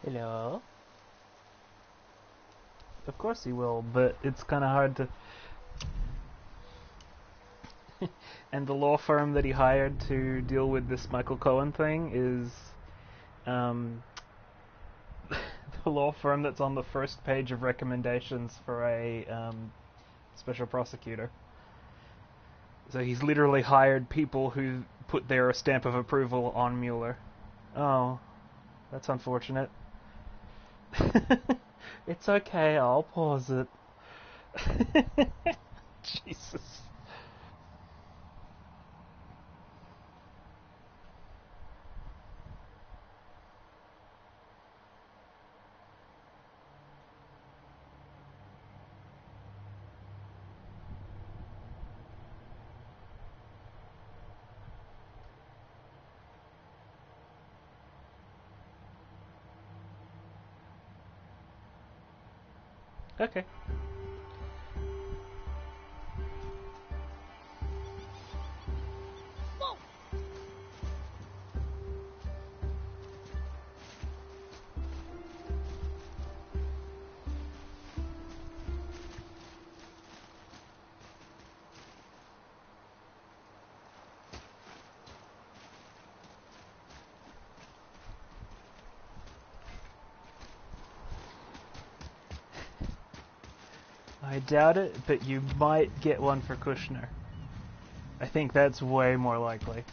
Hello. Of course he will, but it's kind of hard to... And the law firm that he hired to deal with this Michael Cohen thing is the law firm that's on the first page of recommendations for a special prosecutor. So he's literally hired people who put their stamp of approval on Mueller. Oh, that's unfortunate. It's okay, I'll pause it. Jesus. Okay. I doubt it, but you might get one for Kushner. I think that's way more likely.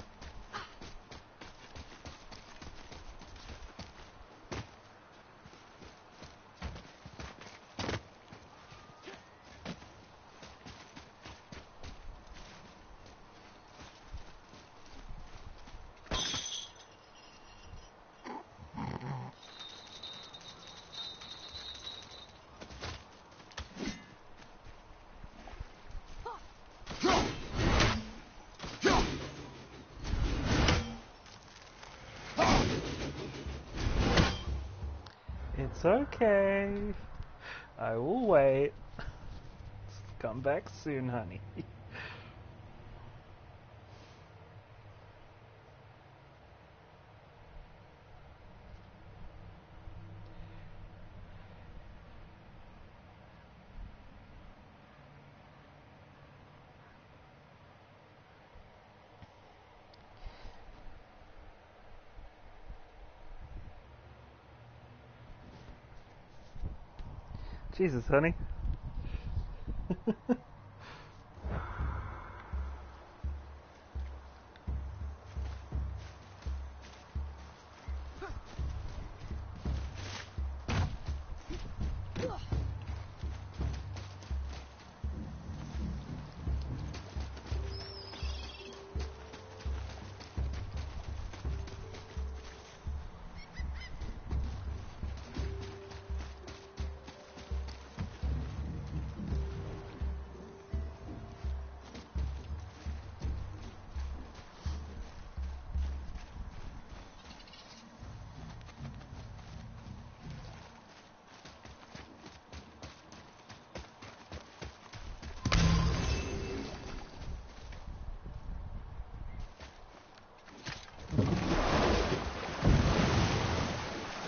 It's okay. I will wait. Come back soon, honey. Jesus, honey.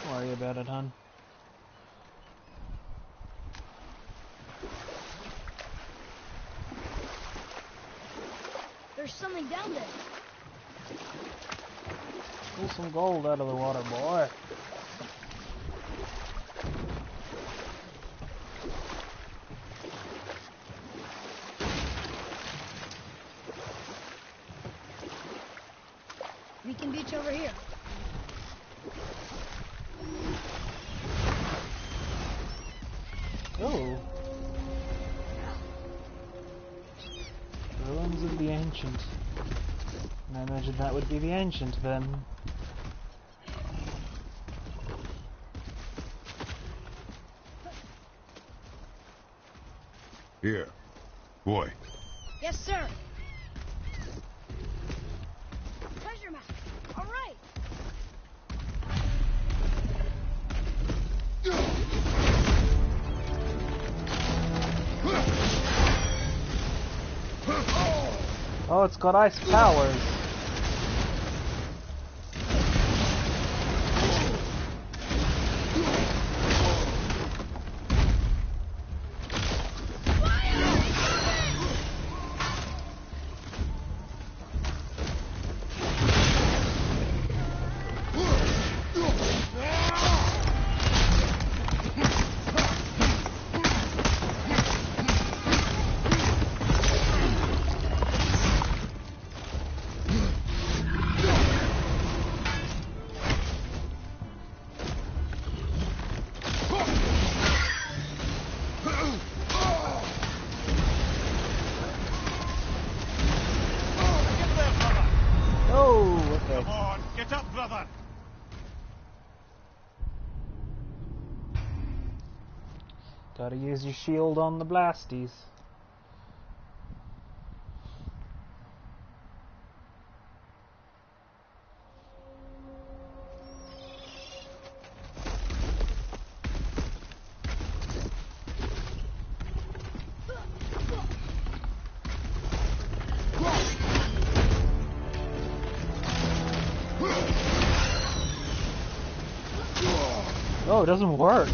Don't worry about it, hon. There's something down there. Pull some gold out of the water, boy. Beacon Beach over here. Oh. Ruins of the Ancient. And I imagine that would be the Ancient then. Here. Boy. Yes, sir. Treasure map. All right. Oh, it's got ice powers. Gotta use your shield on the blasties. Oh, it doesn't work.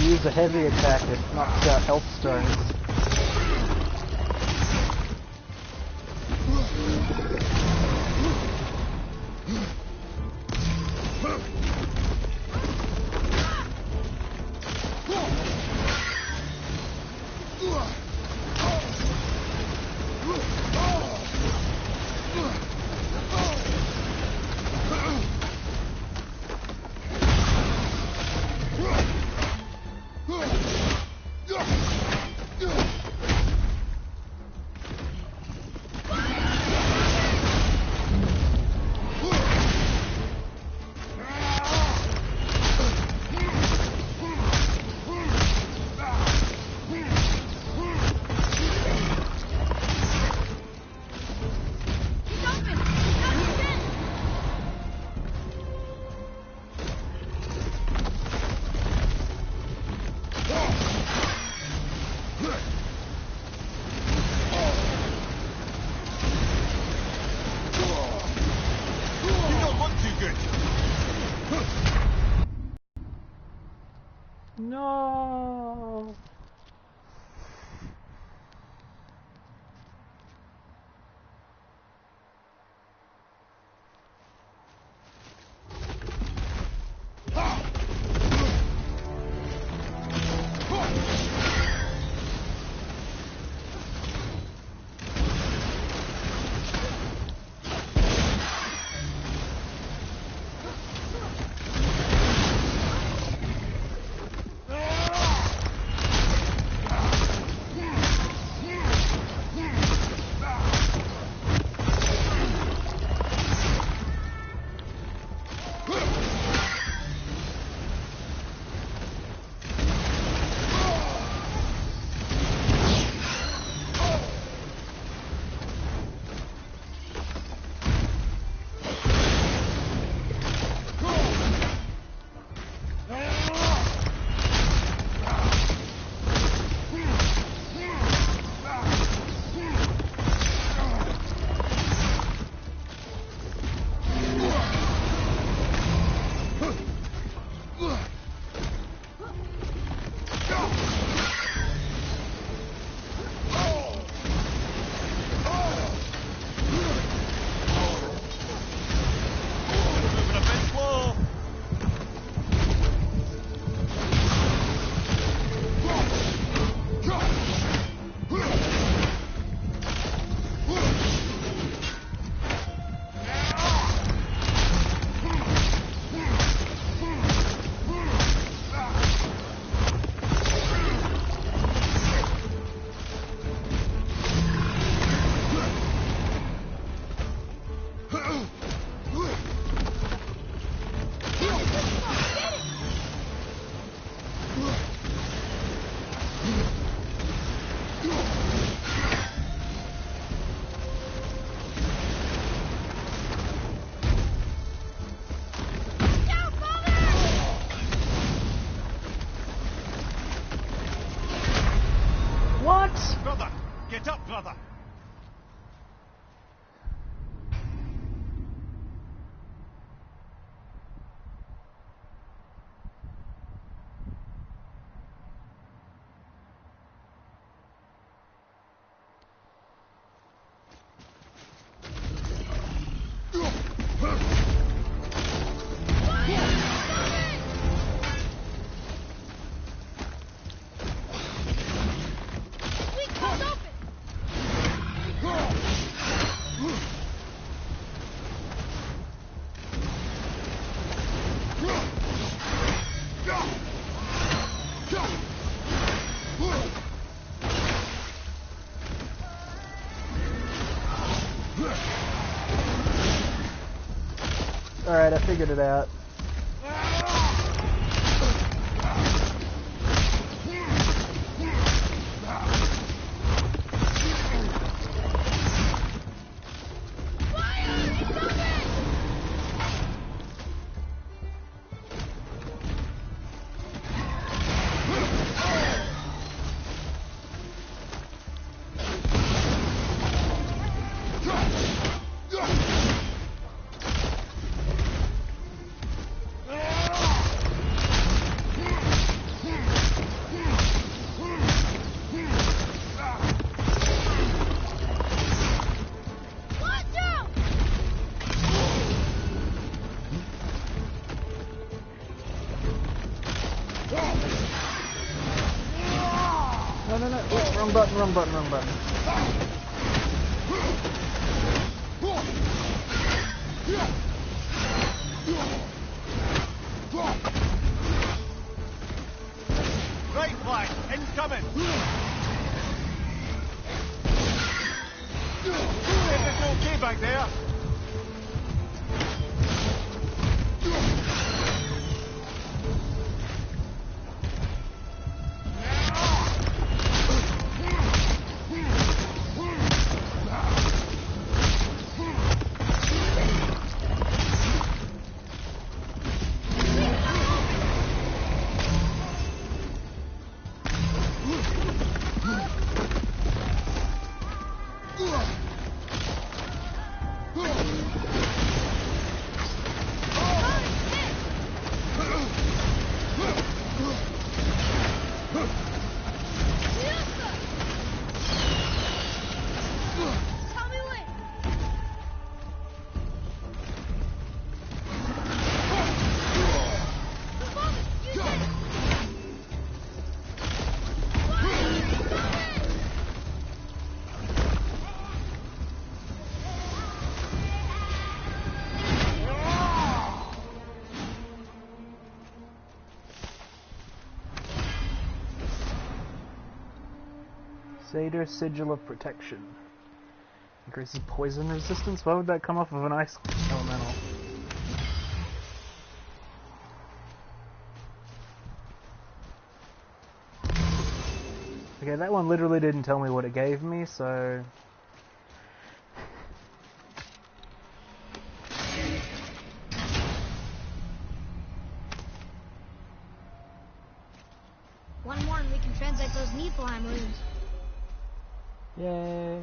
Use a heavy attack that knocks out health stones. No. Alright, I figured it out. Wrong button. Right flank, incoming! Everything okay back there? Seder Sigil of Protection. Increases poison resistance? Why would that come off of an ice elemental? Okay, that one literally didn't tell me what it gave me, so... One more and we can translate those Niflheim runes. Yay.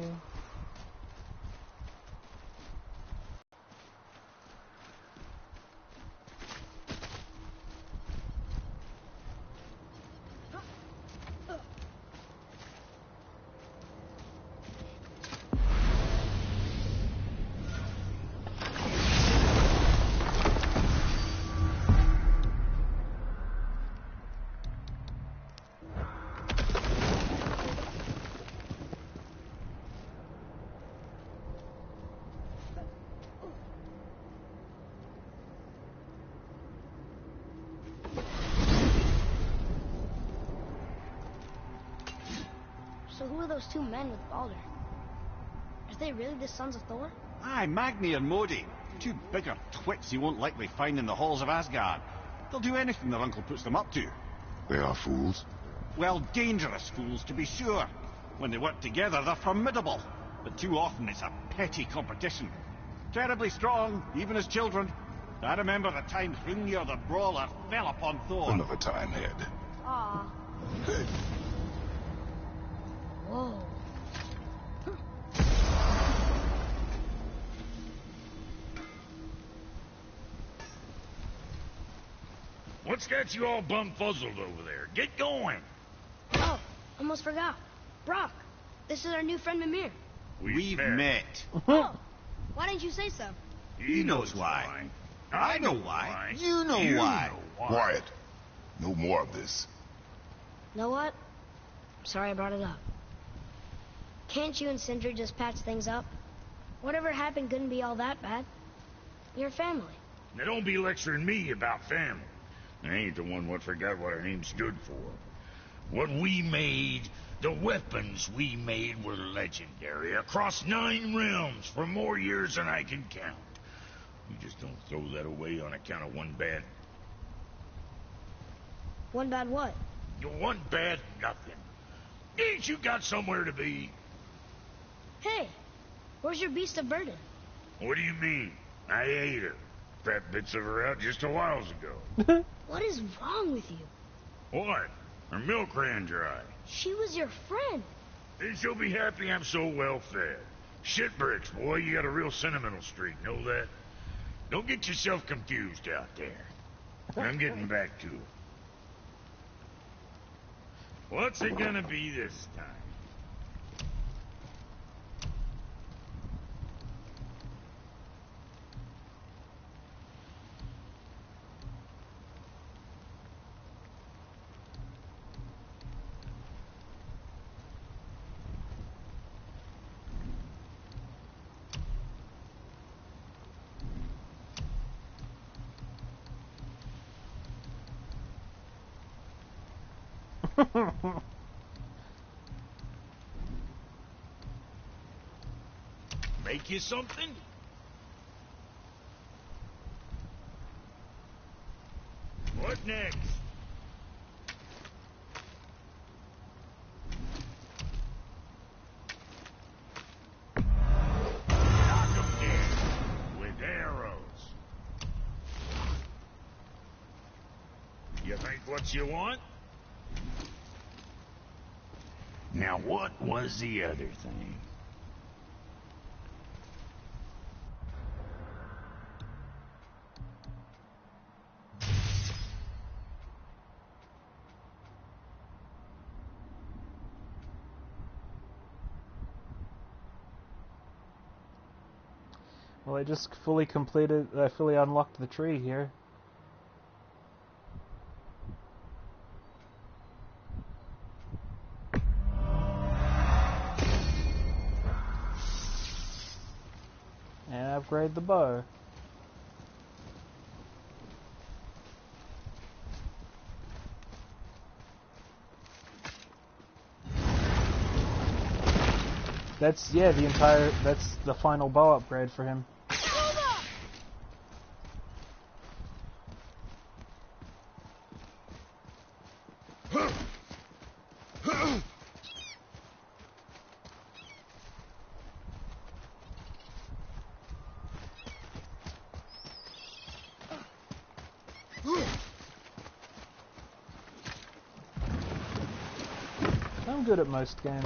So who are those two men with Baldur? Are they really the sons of Thor? Aye, Magni and Modi. Two bigger twits you won't likely find in the halls of Asgard. They'll do anything their uncle puts them up to. They are fools. Well, dangerous fools, to be sure. When they work together, they're formidable. But too often it's a petty competition. Terribly strong, even as children. I remember the time Hrungnir the Brawler fell upon Thor. Another time, head. Aw. Head. Whoa. What's got you all bumfuzzled over there? Get going! Oh, almost forgot. Brock, this is our new friend Mimir. We've met. Oh, why didn't you say so? He knows why. I know why. You know why. Quiet. No more of this. Know what? I'm sorry I brought it up. Can't you and Sindri just patch things up? Whatever happened couldn't be all that bad. You're family. Now don't be lecturing me about family. I ain't the one what forgot what our name stood for. What we made, the weapons we made were legendary across 9 realms for more years than I can count. You just don't throw that away on account of one bad... One bad what? One bad nothing. Ain't you got somewhere to be? Hey, where's your beast of burden? What do you mean? I ate her. Fat bits of her out just a while ago. What is wrong with you? What? Her milk ran dry. She was your friend. Then she'll be happy I'm so well fed. Shit bricks, boy, you got a real sentimental streak, know that? Don't get yourself confused out there. I'm getting back to it. What's it gonna be this time? Make you something? What next? Knock 'em dead with arrows. You think what you want? Now what was the other thing? Well, I just fully unlocked the tree here. And upgrade the bow. That's the final bow upgrade for him. I'm good at most games.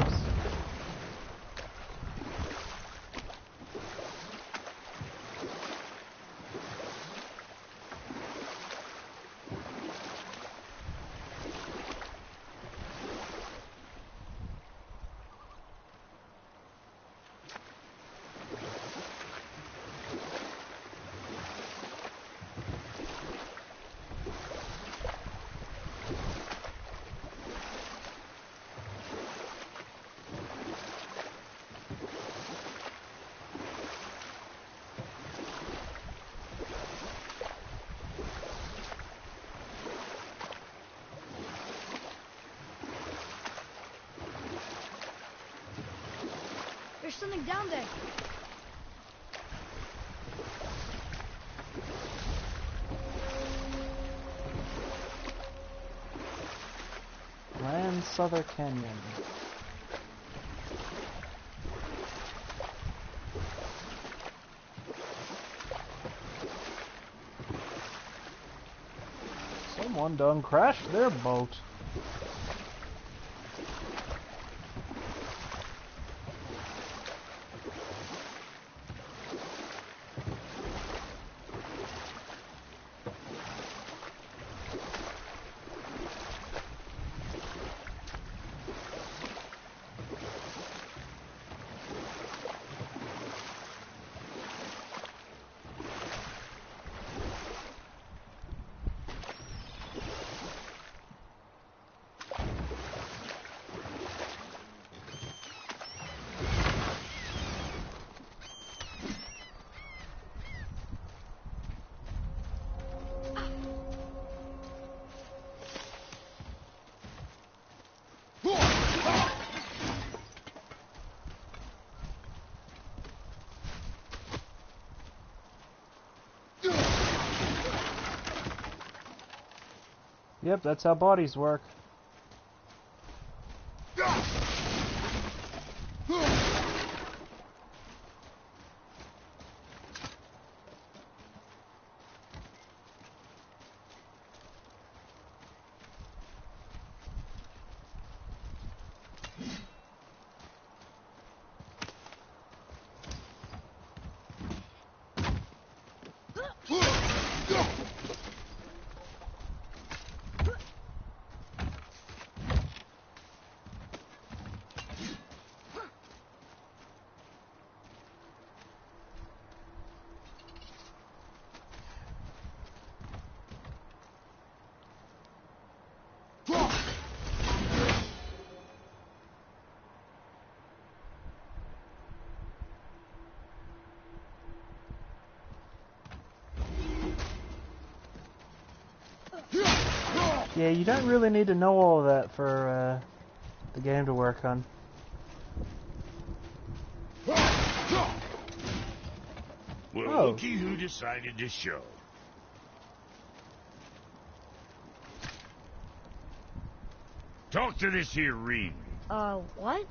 There's something down there. Grand Southern Canyon. Someone done crashed their boat. Yep, that's how bodies work. Yeah, you don't really need to know all of that for the game to work on. Well, looky who decided to show. Talk to this here Reem. What?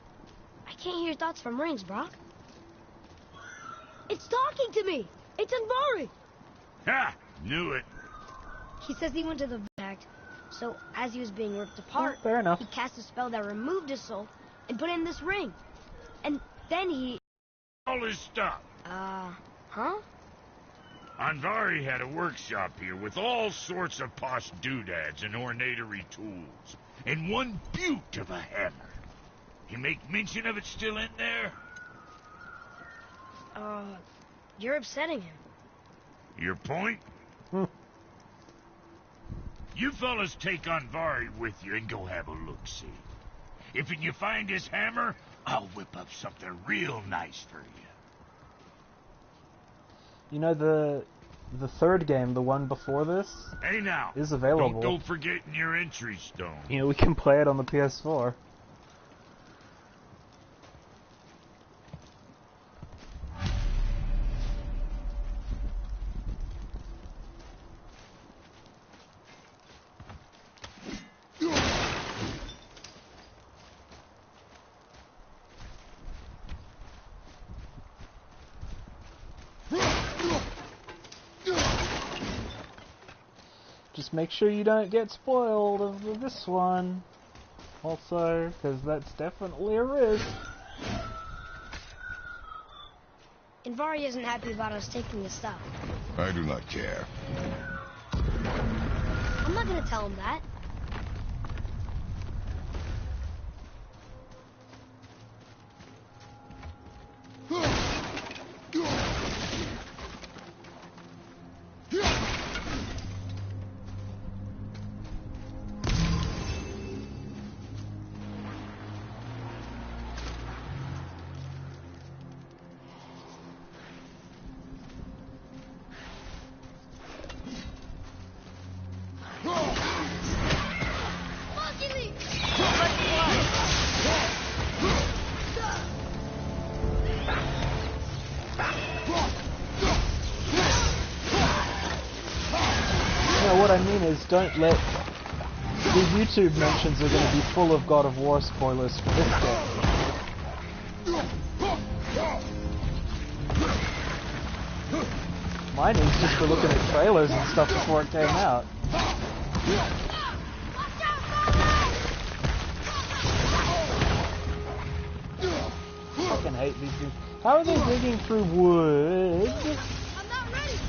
I can't hear thoughts from rings, Brock. It's talking to me! It's Anvari! Ha! Knew it. He says he went to the act, so as he was being ripped apart, fair enough. he cast a spell that removed his soul and put it in this ring. And then he... All his stuff. Huh? Anvari had a workshop here with all sorts of posh doodads and ornatery tools. And one beaut of a hammer. You make mention of it still in there? You're upsetting him. Your point? You fellas take Anvari with you and go have a look-see. If you find his hammer, I'll whip up something real nice for you. You know, the third game, the one before this, Hey now, is available. Don't go forgetting your entry stone. You know, we can play it on the PS4. Just make sure you don't get spoiled of this one. Also, because that's definitely a risk. Anvari isn't happy about us taking his stuff. I do not care. I'm not gonna tell him that. What I mean is, don't let... The YouTube mentions are going to be full of God of War spoilers for this game. Mine is just for looking at trailers and stuff before it came out. I fucking hate these things. How are they digging through wood? I'm not ready!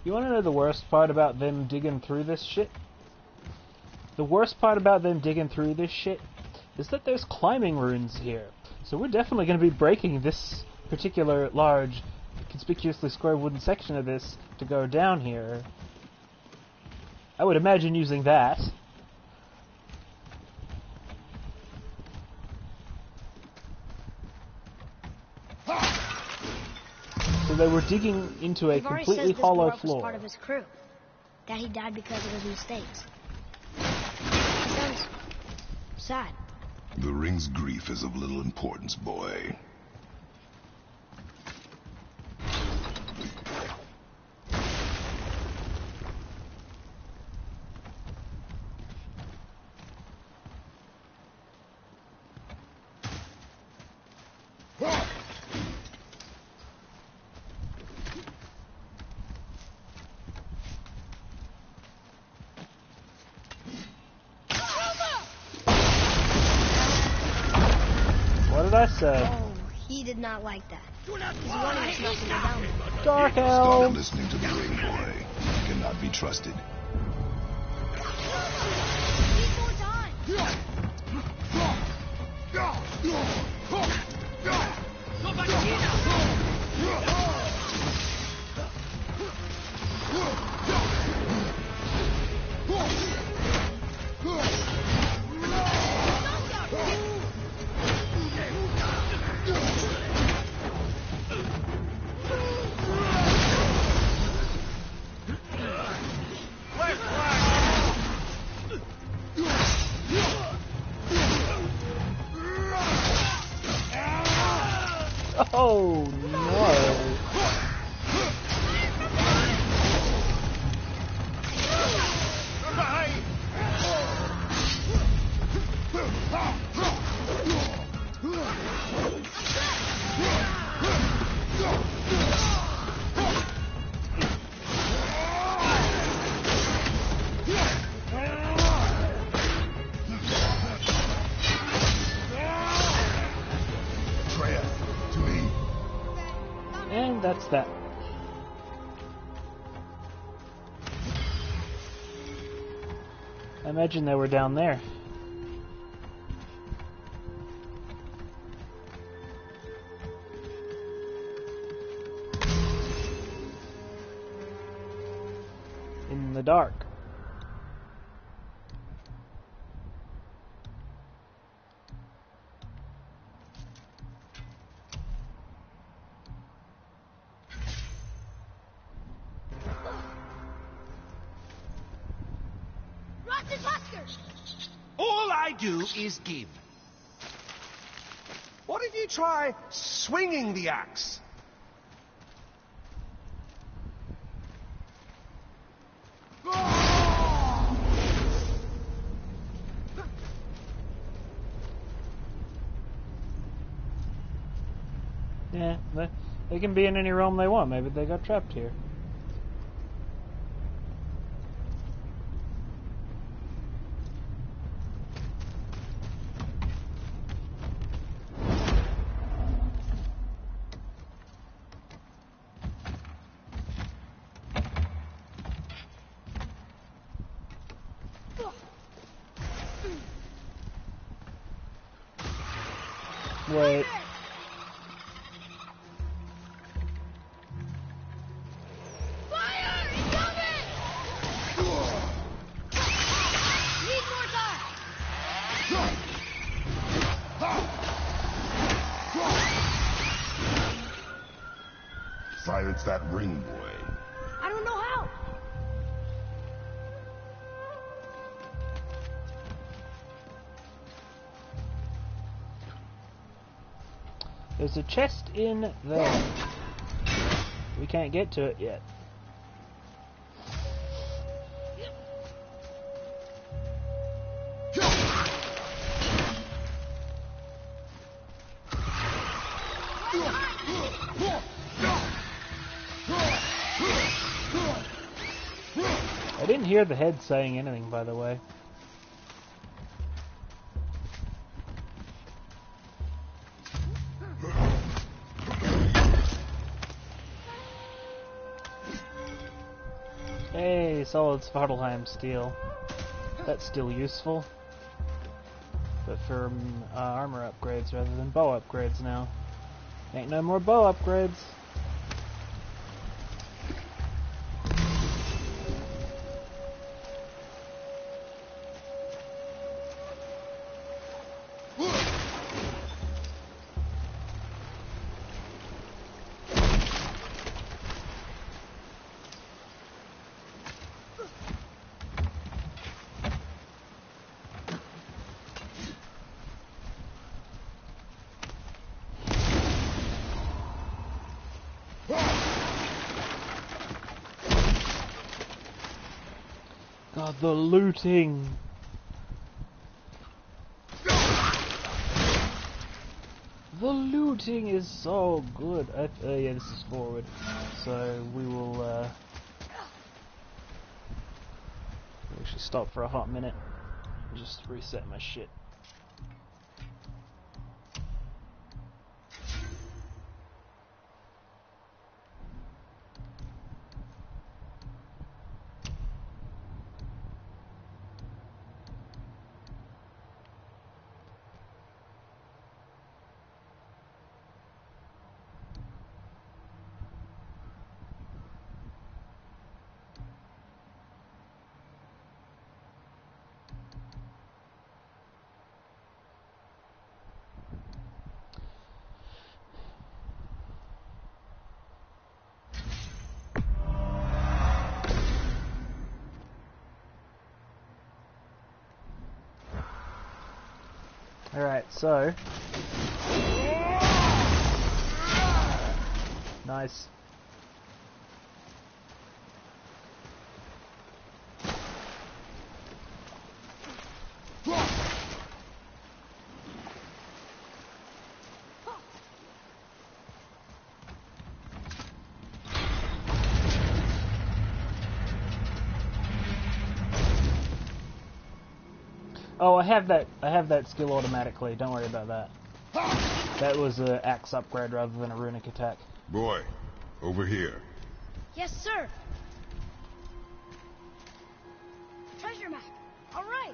You want to know the worst part about them digging through this shit? The worst part about them digging through this shit is that there's climbing runes here. So we're definitely going to be breaking this particular large, conspicuously square wooden section of this to go down here. I would imagine using that. So they were digging into a completely hollow floor. Was part of his crew. That he died because of his mistakes. Sounds sad. The ring's grief is of little importance, boy. What did I say? Oh, he did not like that. He's wanting us not to go down there. Dark Stop Elf! listening to the ring, boy. He cannot be trusted. Need more time. Oh no! And that's that. I imagine they were down there. In the dark. All I do is give. What if you try swinging the axe? Yeah, they can be in any realm they want. Maybe they got trapped here. Wait. Fire! Incoming! Need more time. Silence that ring, boy. I don't know how. There's a chest in there. We can't get to it yet. I didn't hear the head saying anything, by the way. solid Svartalheim steel. That's still useful. But for armor upgrades rather than bow upgrades now. Ain't no more bow upgrades. God, the looting! The looting is so good. Yeah, this is forward, so we will actually stop for a hot minute and just reset my shit. Alright, so... Nice. Oh, I have that skill automatically. Don't worry about that. That was an axe upgrade rather than a runic attack. Boy, over here. Yes, sir. Treasure map. All right.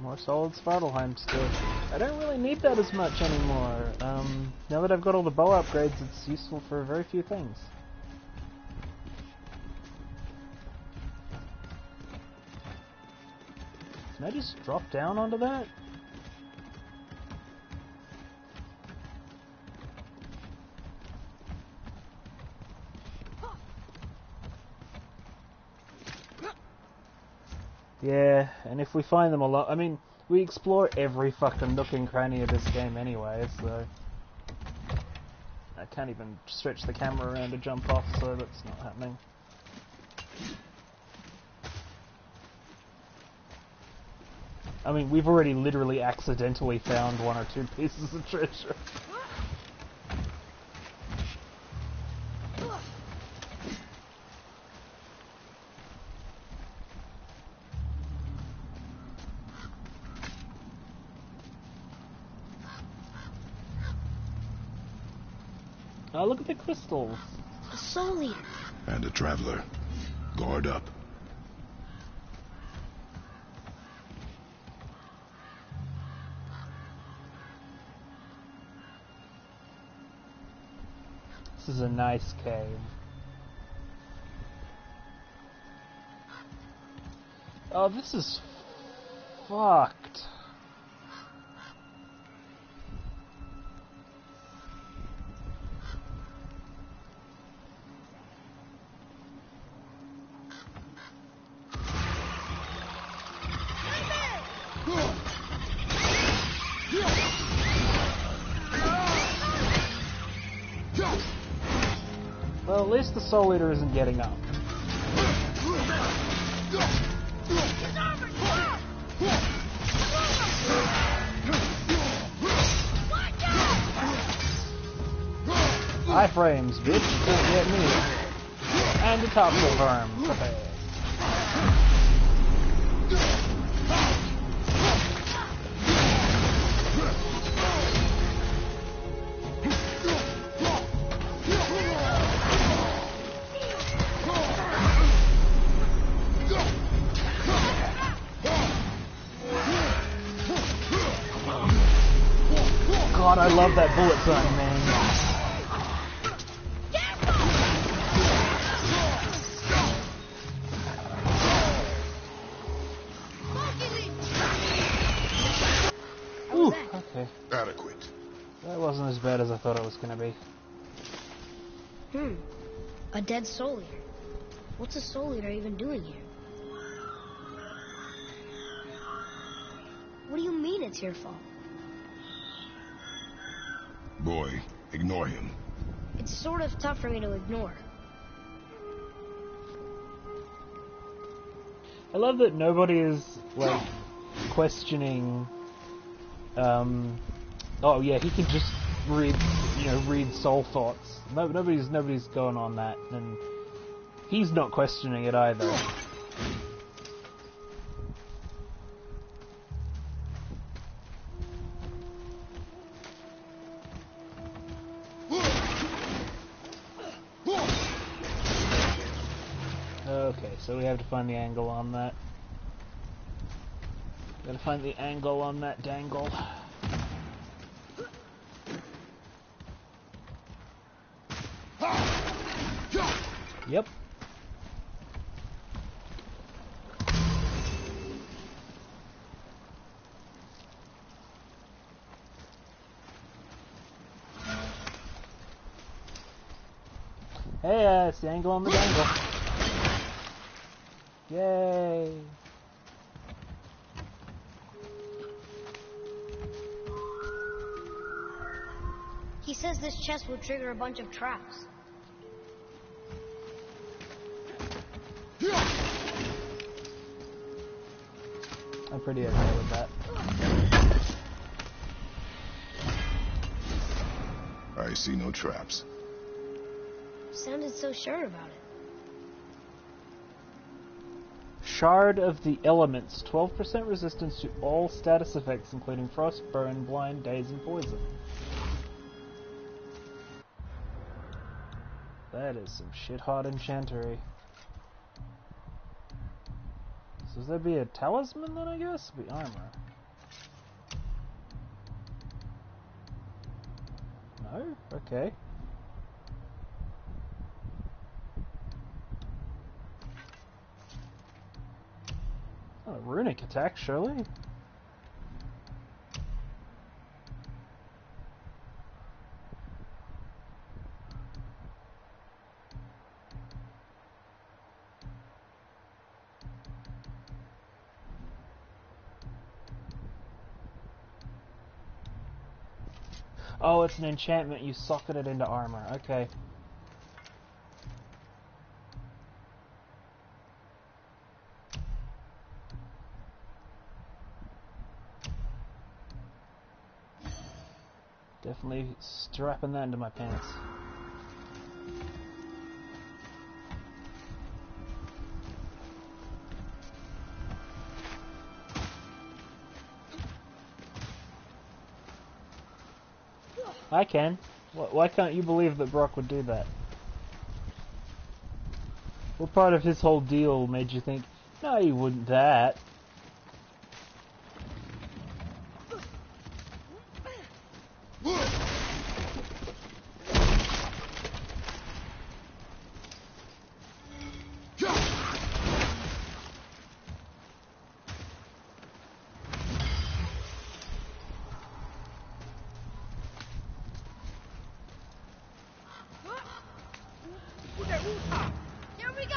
More solid Svartalheim still. I don't really need that as much anymore. Now that I've got all the bow upgrades, it's useful for very few things. Can I just drop down onto that? Yeah, and if we find them a lot, I mean, we explore every fucking nook and cranny of this game anyway, so... I can't even stretch the camera around to jump off, so that's not happening. I mean, we've already literally accidentally found 1 or 2 pieces of treasure. Oh, look at the crystals. A soul eater. And a traveler. Guard up. This is a nice cave. Oh, this is fucked. Well, at least the Soul Eater isn't getting up. Iframes, bitch, can't get me. And the top of arm. Okay. love that bullet time, man. Ooh, okay. Adequate. That wasn't as bad as I thought it was going to be. A dead soul eater. What's a soul eater even doing here? What do you mean it's your fault? Boy, ignore him. It's sort of tough for me to ignore. I love that nobody is, like, questioning, oh yeah, he can just read, read soul thoughts. Nobody's going on that, and he's not questioning it either. Okay, so we have to find the angle on that. Gotta find the angle on that dangle. Yep. Hey, it's the angle on the dangle. Yay! He says this chest will trigger a bunch of traps. I'm pretty okay with that. I see no traps. Sounded so sure about it. Shard of the Elements. 12% resistance to all status effects, including frost, burn, blind, daze, and poison. That is some shit-hot enchantery. So does there be a talisman then, I guess? It'd be armor. No? Okay. Oh, runic attack, surely? Oh, it's an enchantment. You socket it into armor. Okay. Definitely strapping that into my pants. I can. Why can't you believe that Brock would do that? What part of his whole deal made you think, no, he wouldn't that? Here we go!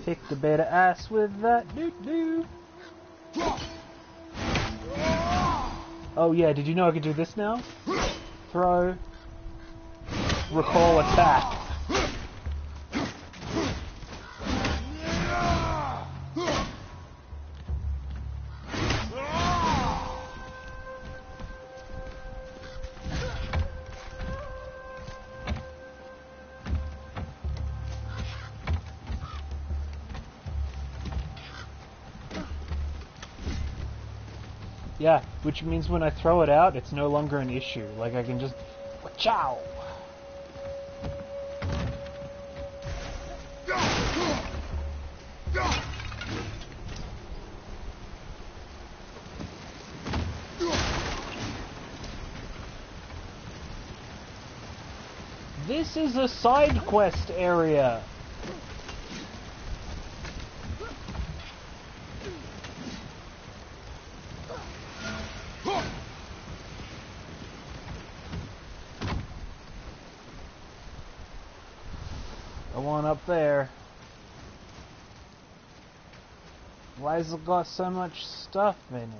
Kick the beta ass with that doo-doo. Oh yeah, did you know I could do this now? Throw, recall, attack. Yeah, which means when I throw it out, it's no longer an issue. Like, I can just... Chow! This is a side quest area! The one up there. Why has it got so much stuff in it?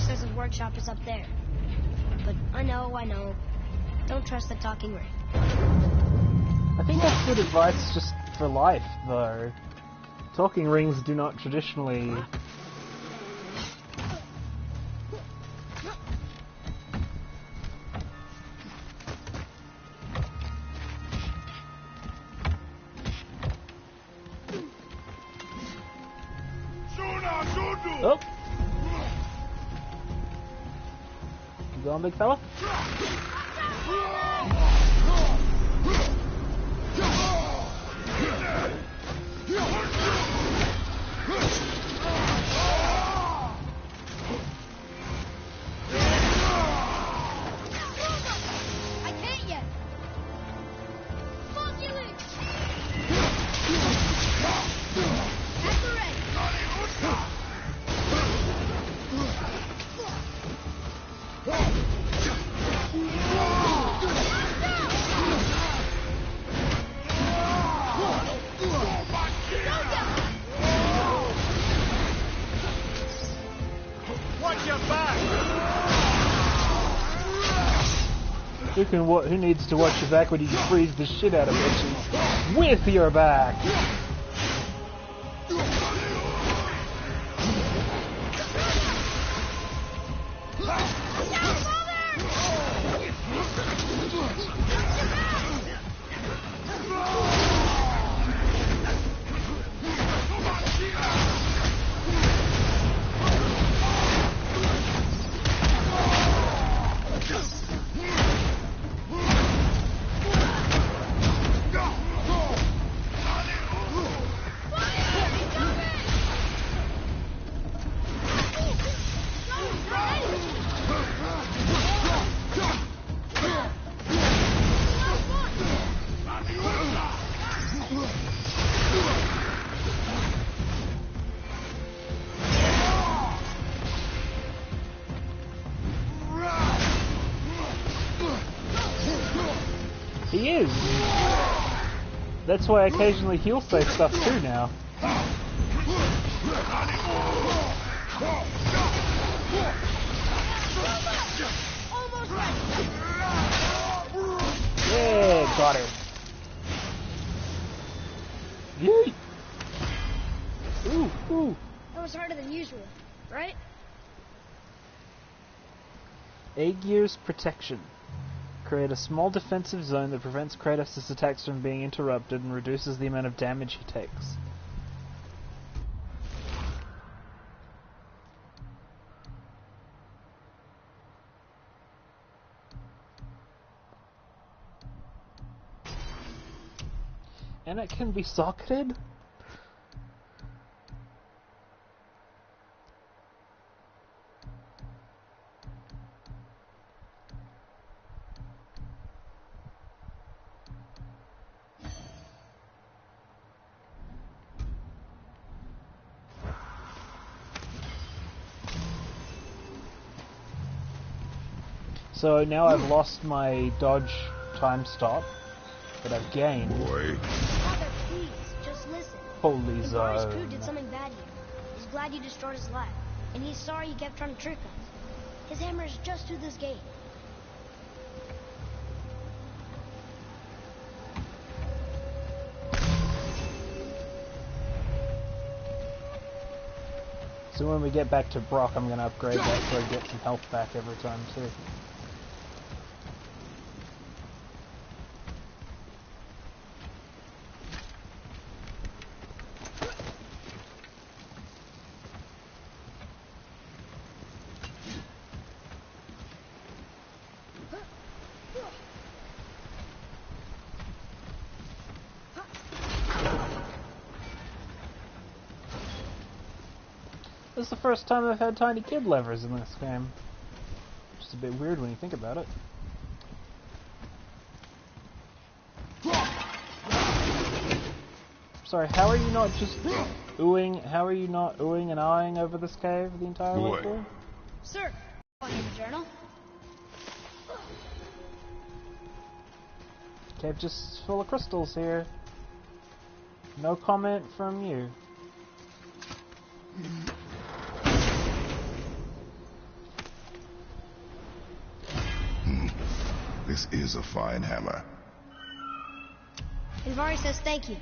Says his workshop is up there. But I know. Don't trust the talking ring. I think that's good advice just for life, though. Talking rings do not traditionally... Oh! You going, big fella? I can't yet. Fuck you, Luke. At the ready. Watch your back! Who needs to watch your back when you can freeze the shit out of bitches with your back? He is. That's why I occasionally heal save stuff too now. Almost ready. Yeah, got her. Yeet. Ooh. That was harder than usual, right? Aegir's Protection. Create a small defensive zone that prevents Kratos' attacks from being interrupted and reduces the amount of damage he takes. And it can be socketed? So now I've lost my dodge time stop, but I've gained. Boy. Father, please, just listen. Holy His crew zone. did something bad here. He's glad you destroyed his lab, and he's sorry you kept trying to trick us. His hammer is just through this gate. So when we get back to Brock, I'm going to upgrade that so I get some health back every time too. This is the first time I've had tiny kid levers in this game. Which is a bit weird when you think about it. Sorry, how are you not just oohing? How are you not oohing and eyeing over this cave the entire way through? Sir, calling in the journal. Cave just full of crystals here. No comment from you. This is a fine hammer. Invari says thank you.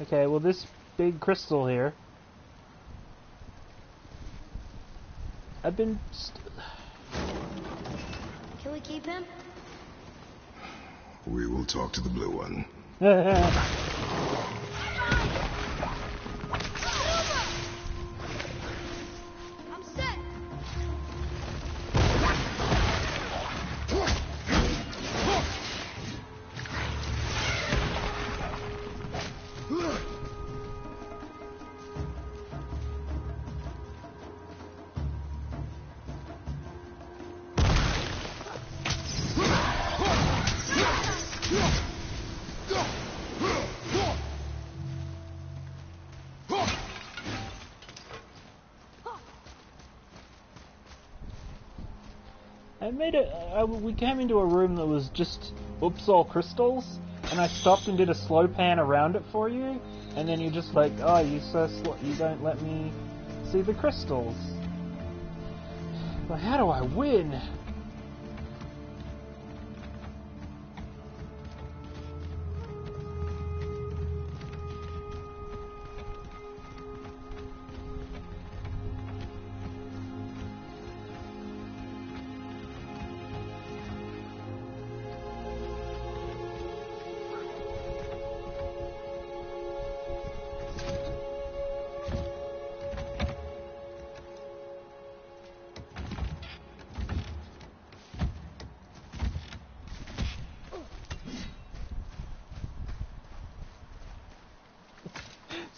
Okay, well this big crystal here, I've been... Can we keep him? We will talk to the blue one. I'm set. I made it. We came into a room that was just all crystals, and I stopped and did a slow pan around it for you, and then you're just like, oh, you you don't let me see the crystals. But how do I win?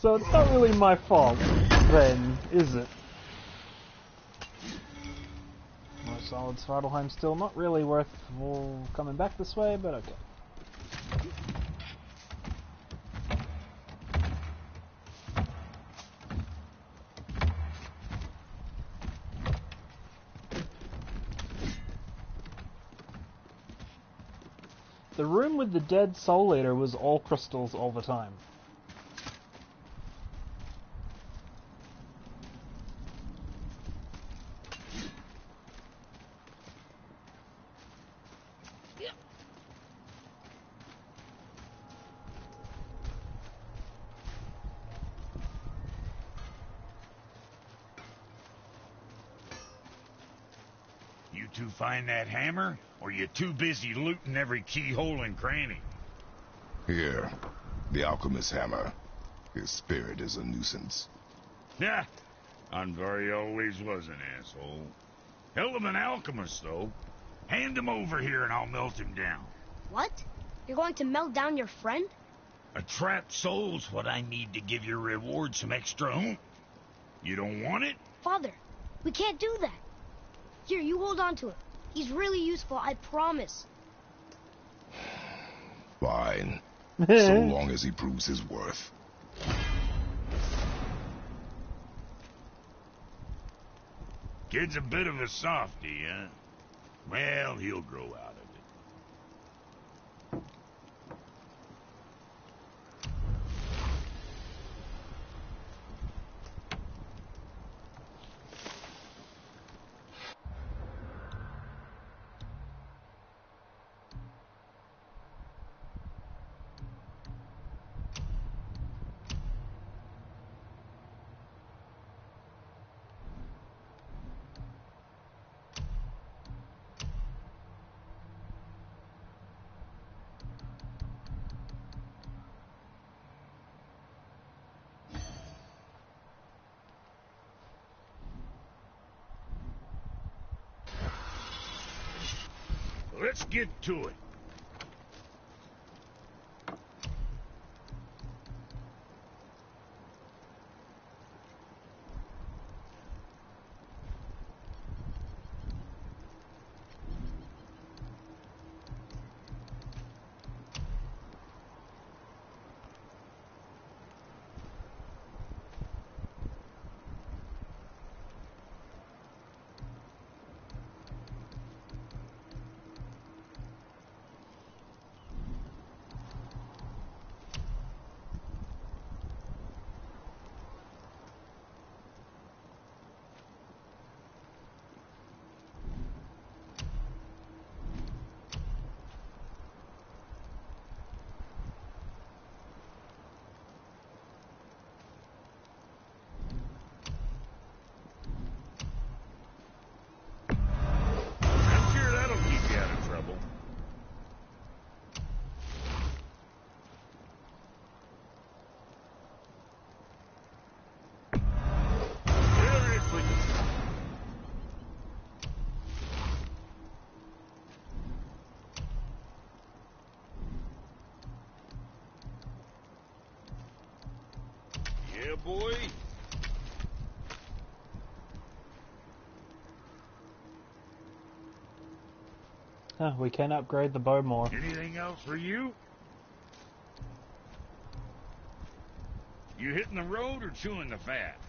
So it's not really my fault, then, is it? More solid Svartalheim still not really worth coming back this way, but okay. The room with the dead Soul Eater was all crystals all the time. You two find that hammer, or you too busy looting every keyhole and cranny? Here, the alchemist's hammer. His spirit is a nuisance. Yeah, Anvari always was an asshole. Hell of an alchemist, though. Hand him over here and I'll melt him down. What? You're going to melt down your friend? A trapped soul's what I need to give your reward some extra oomph. You don't want it? Father, we can't do that. Here, you hold on to him. He's really useful, I promise. Fine. So long as he proves his worth. Kid's a bit of a softy, huh? Well, he'll grow out of it. let's get to it. I'm sure that'll keep you out of trouble. Seriously. Yeah, boy. Oh, we can upgrade the bow more. Anything else for you? You hitting the road or chewing the fat?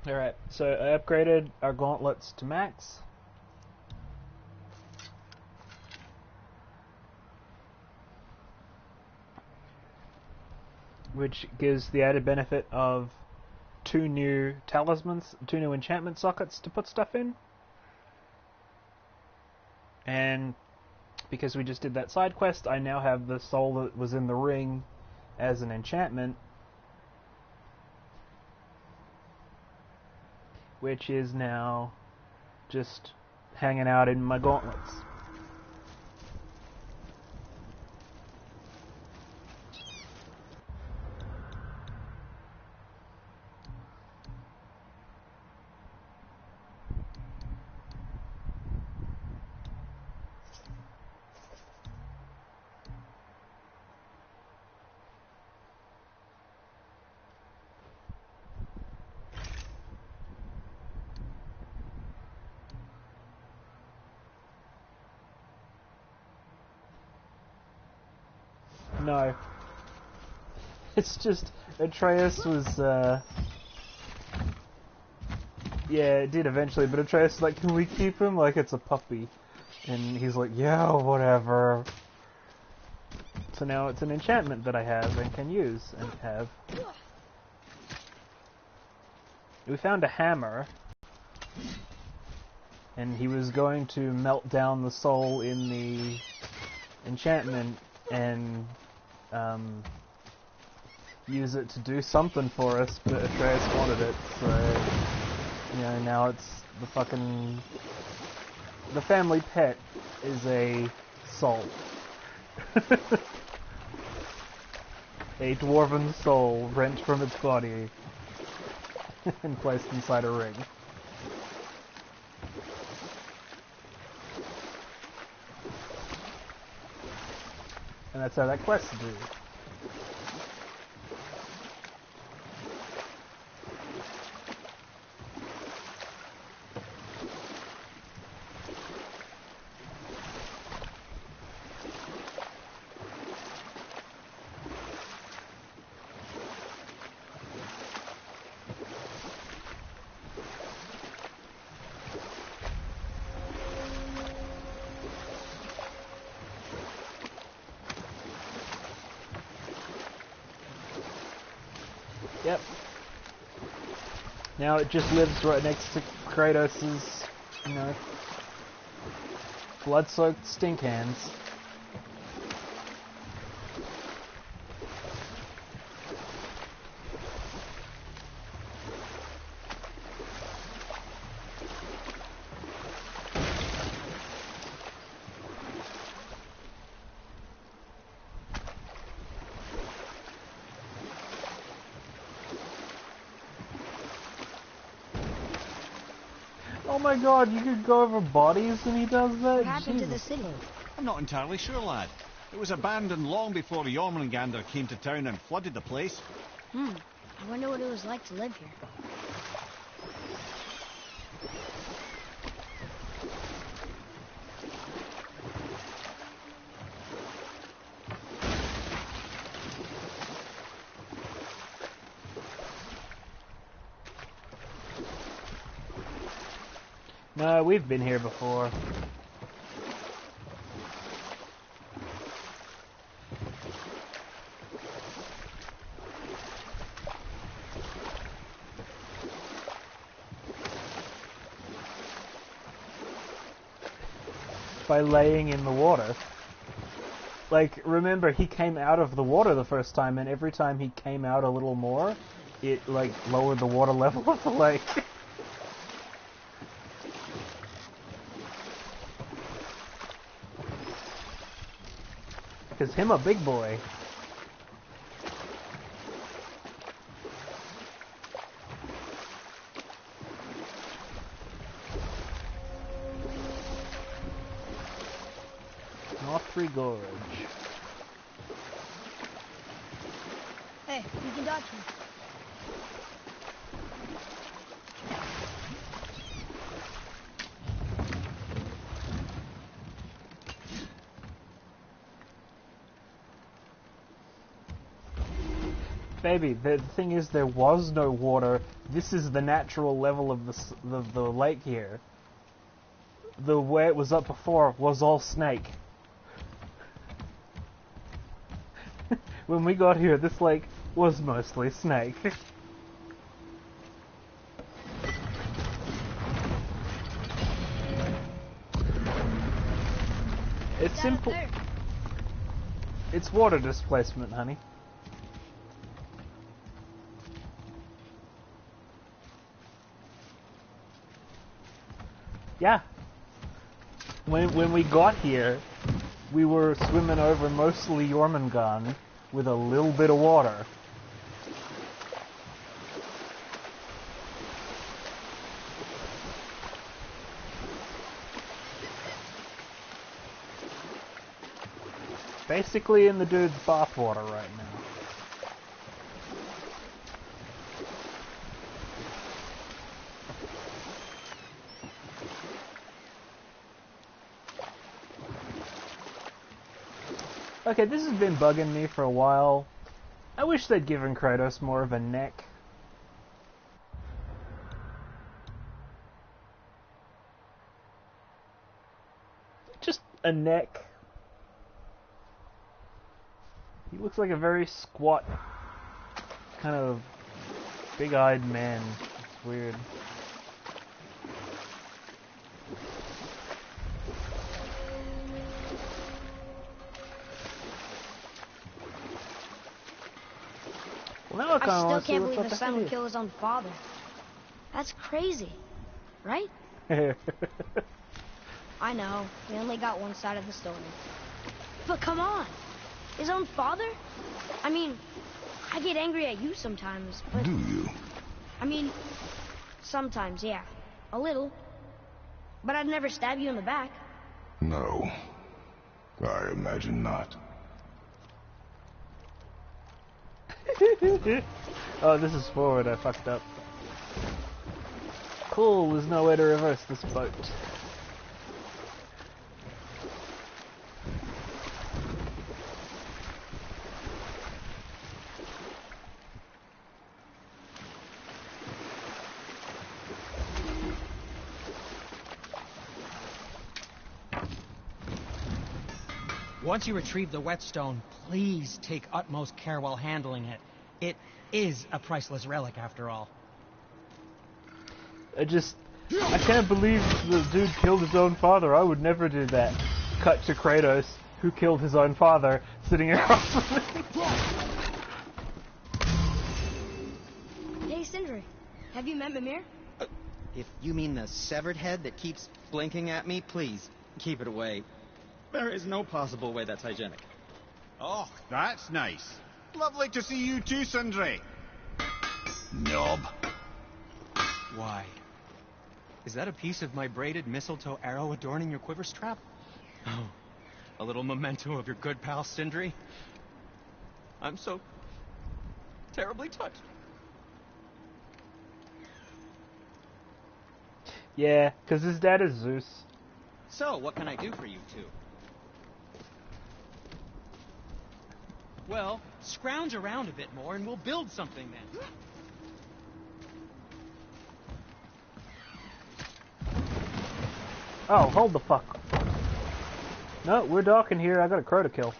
Alright, so I upgraded our gauntlets to max. Which gives the added benefit of 2 new talismans, 2 new enchantment sockets to put stuff in. And because we just did that side quest, I now have the soul that was in the ring as an enchantment, which is now just hanging out in my gauntlets. No. It's just, Atreus was, yeah, it did eventually, but Atreus was like, can we keep him like it's a puppy? And he's like, yeah, whatever. So now it's an enchantment that I have and can use and have. We found a hammer, and he was going to melt down the soul in the enchantment and use it to do something for us, but Atreus wanted it, so, you know, now it's the fucking... The family pet is a soul. A dwarven soul rent from its body and placed inside a ring. And that's how that quest is. Yep. Now it just lives right next to Kratos's, you know, blood-soaked stink hands. Oh my god, you could go over bodies when he does that? What happened to the Jesus. city? I'm not entirely sure, lad. It was abandoned long before Jormungandr came to town and flooded the place. I wonder what it was like to live here. No, we've been here before. By laying in the water. Like, remember, he came out of the water the first time, and every time he came out a little more, it, like, lowered the water level of the lake. Because him a big boy. North Three Gorge. Hey, you can dodge me. Baby, the thing is, there was no water. This is the natural level of the lake here. The way it was up before was all snake. When we got here, this lake was mostly snake. It's simple. It's water displacement, honey. Yeah. When we got here, we were swimming over mostly Jormungand with a little bit of water. Basically in the dude's bathwater right now. Okay, this has been bugging me for a while. I wish they'd given Kratos more of a neck. Just a neck. He looks like a very squat, kind of big-eyed man. It's weird. Well, now I still can't believe his son would kill his own father. That's crazy, right? I know, we only got one side of the story. But come on, his own father? I mean, I get angry at you sometimes, but... Do you? I mean, sometimes, yeah. A little. But I'd never stab you in the back. No. I imagine not. Oh, this is forward, I fucked up. Cool, there's no way to reverse this boat. Once you retrieve the whetstone, please take utmost care while handling it. It is a priceless relic, after all. I can't believe the dude killed his own father. I would never do that. Cut to Kratos, who killed his own father, sitting across from me. Hey, Sindri, have you met Mimir? If you mean the severed head that keeps blinking at me, please, keep it away. There is no possible way that's hygienic. Oh, that's nice. Lovely to see you too, Sindri. Knob. Why? Is that a piece of my braided mistletoe arrow adorning your quiver strap? Oh, a little memento of your good pal Sindri? I'm so terribly touched. Yeah, because his dad is Zeus. So, what can I do for you two? Well, scrounge around a bit more and we'll build something then. Oh, hold the fuck. No, we're docking here. I got a crow to kill.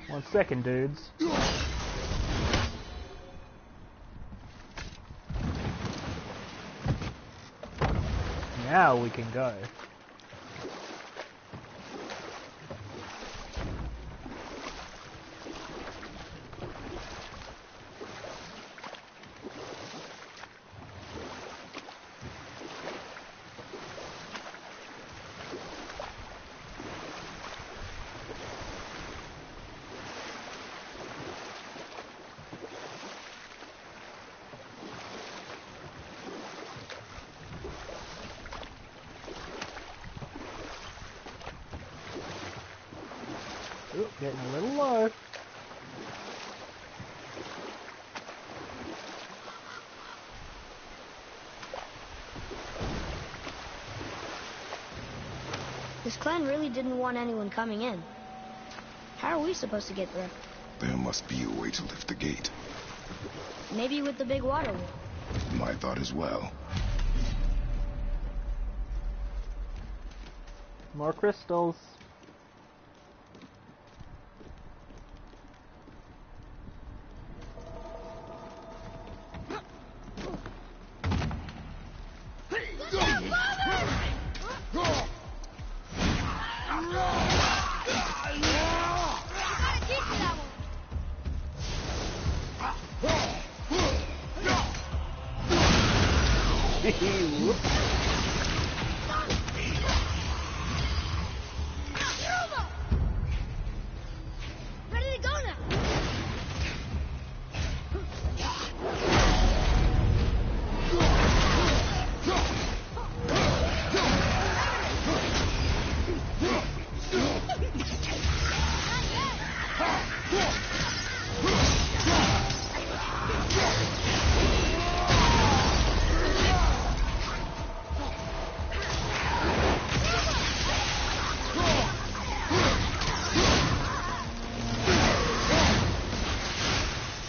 One second, dudes. Now we can go. Ooh, getting a little low. This clan really didn't want anyone coming in. How are we supposed to get through? There must be a way to lift the gate. Maybe with the big water wheel. My thought as well. More crystals. Ready to go now.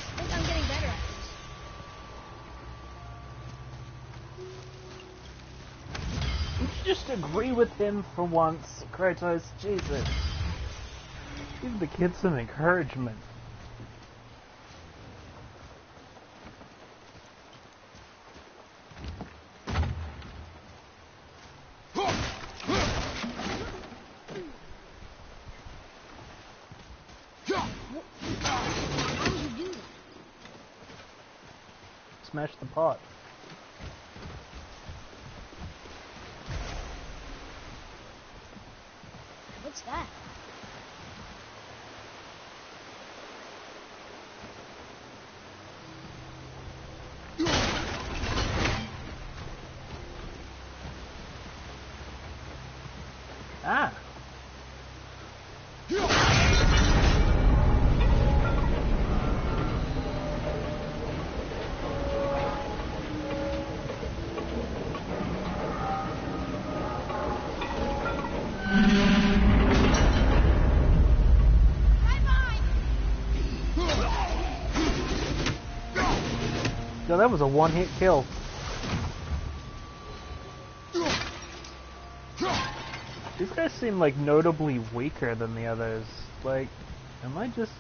I think I'm getting better at this. Just agree with him for once, Kratos. Jesus. Give the kid some encouragement. How did you do that? Smash the pot. What's that? Ah! So that was a one-hit kill. These guys seem like notably weaker than the others. Like, am I just...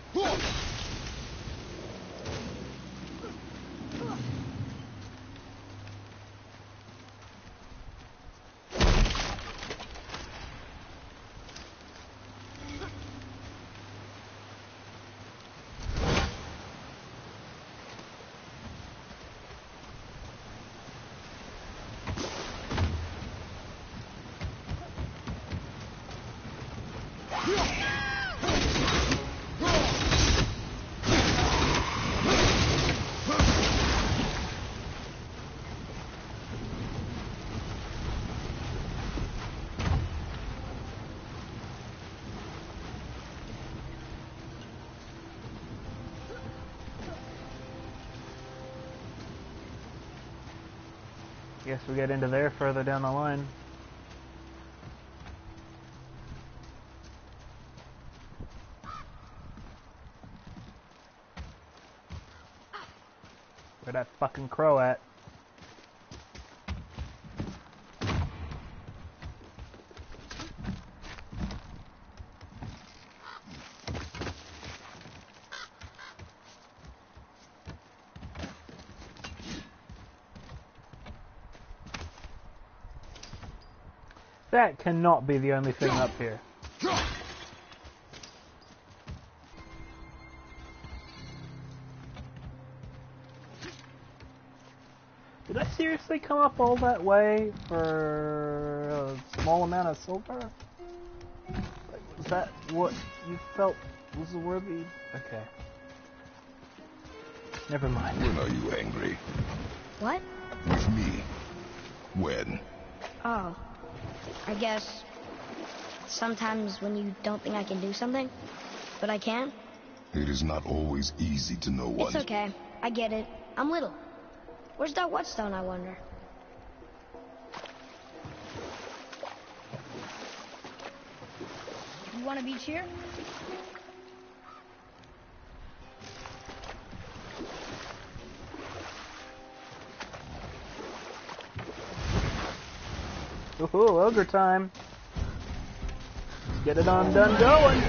Guess we get into there further down the line. Where that fucking crow at? That cannot be the only thing up here. Did I seriously come up all that way for a small amount of silver? Like, was that what you felt was worthy? Okay. Never mind. When are you angry? What? With me. When? Oh. I guess sometimes when you don't think I can do something, but I can. It is not always easy to know what. It's okay. I get it. I'm little. Where's that whetstone, I wonder? You want to beach here? Ooh, ogre time. Get it on done going.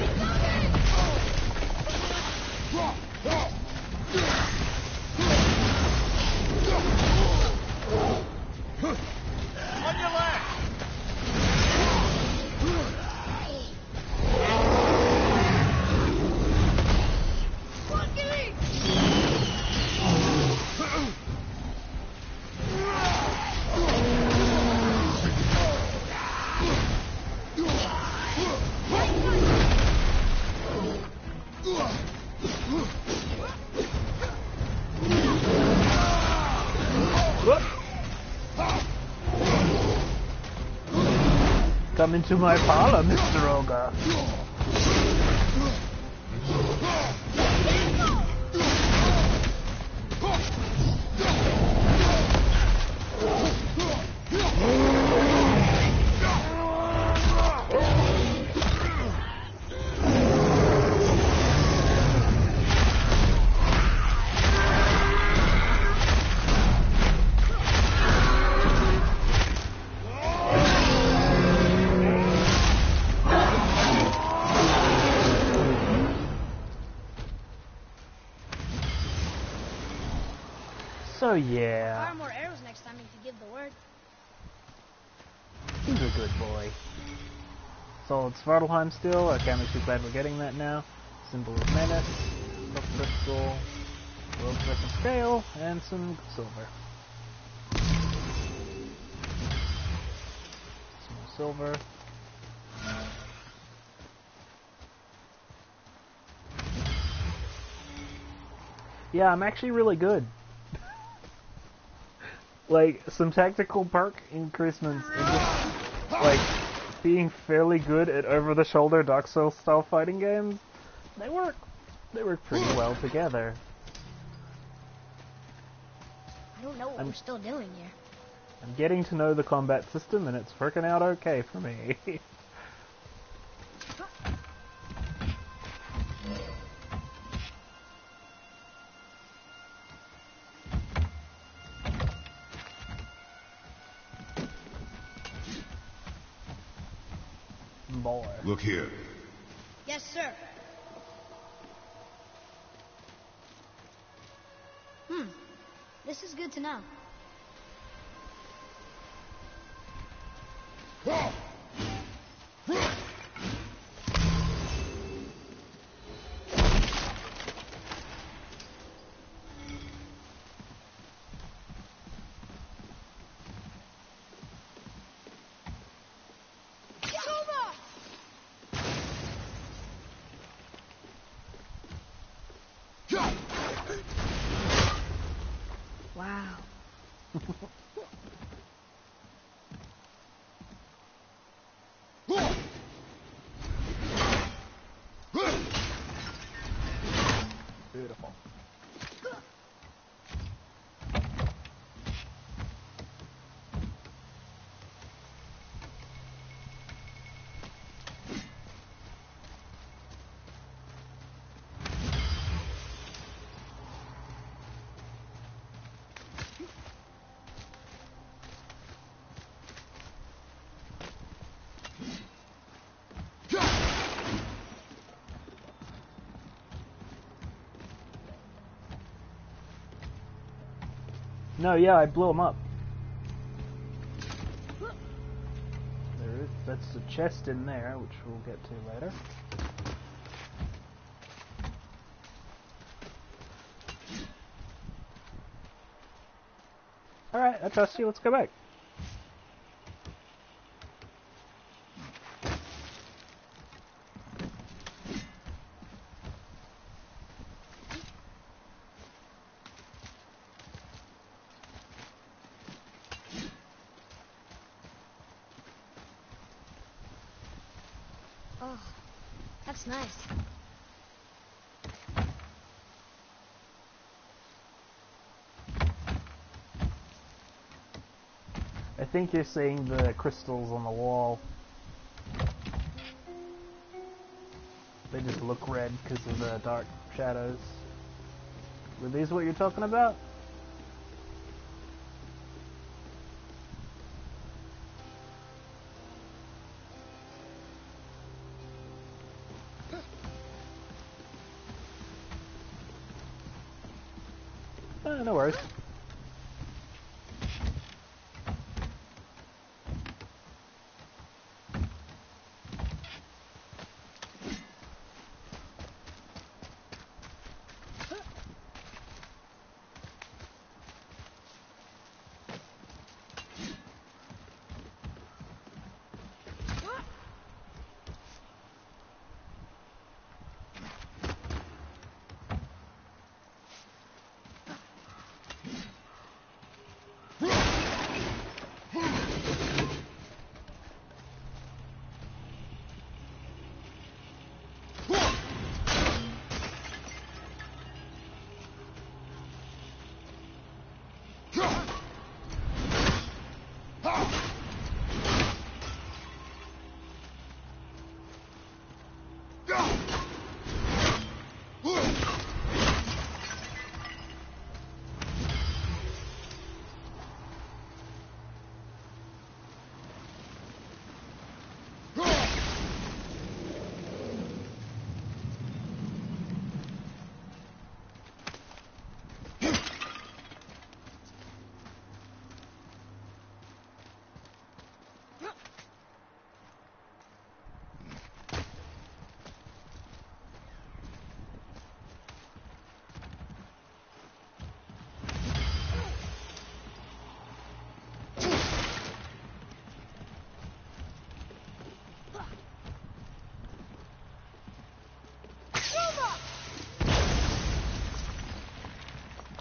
On your left! Come into my parlor, Mr. Ogre. So yeah, Fire more arrows next time if you give the word. he's a good boy. Solid Svartalheim still. Okay, I'm actually glad we're getting that now. Symbol of Menace, Rock Crystal, World's Record Scale, and some silver. Some more silver. Yeah, I'm actually really good. Like, some tactical perk increasements and just, like, being fairly good at over-the-shoulder Dark Souls style fighting games, they work pretty well together. I don't know what we're still doing here. I'm getting to know the combat system and it's working out okay for me. Boy. Look here. Yes, sir. This is good to know. Wow. Beautiful. No, yeah, I blew him up. That's the chest in there, which we'll get to later. Alright, I trust you, let's go back. Oh, that's nice. I think you're seeing the crystals on the wall. They just look red because of the dark shadows. Were these what you're talking about? No worries.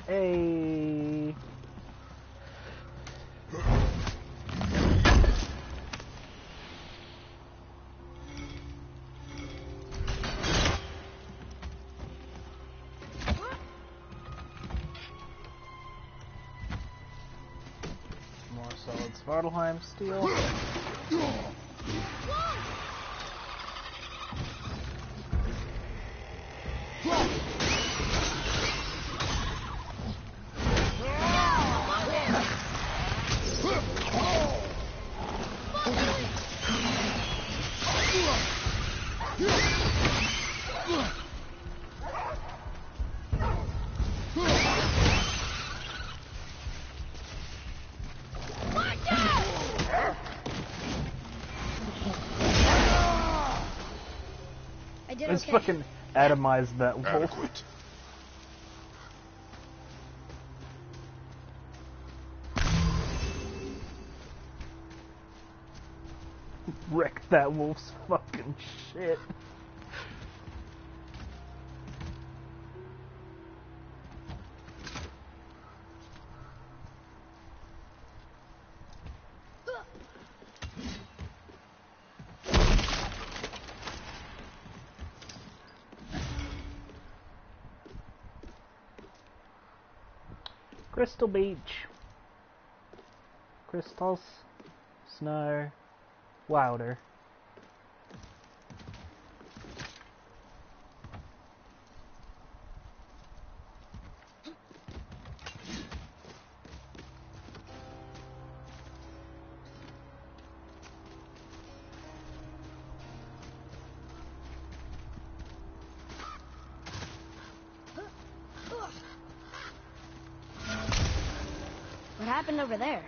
Hey. More solid Svartalheim steel. Let's fucking atomize that wolf. Adequate. Wreck that wolf's fucking shit. Crystal Beach. Crystals. Snow. Wilder. What happened over there?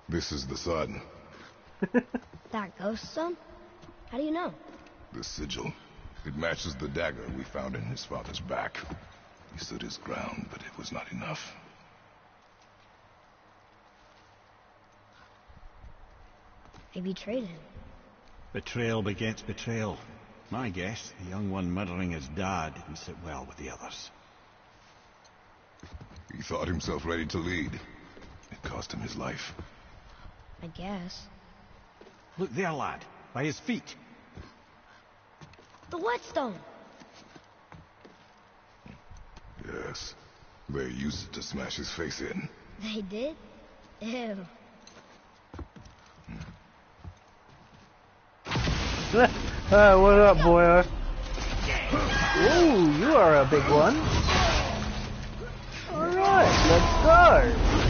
This is the sun. That ghost stone? How do you know? The sigil. It matches the dagger we found in his father's back. He stood his ground, but it was not enough. They betrayed him. Betrayal begets betrayal. My guess, the young one murdering his dad didn't sit well with the others. He thought himself ready to lead. It cost him his life. I guess. Look there, lad. By his feet. The whetstone! Yes. They used it to smash his face in. They did? Ew. What up, boy? Ooh, you are a big one. Alright, let's go.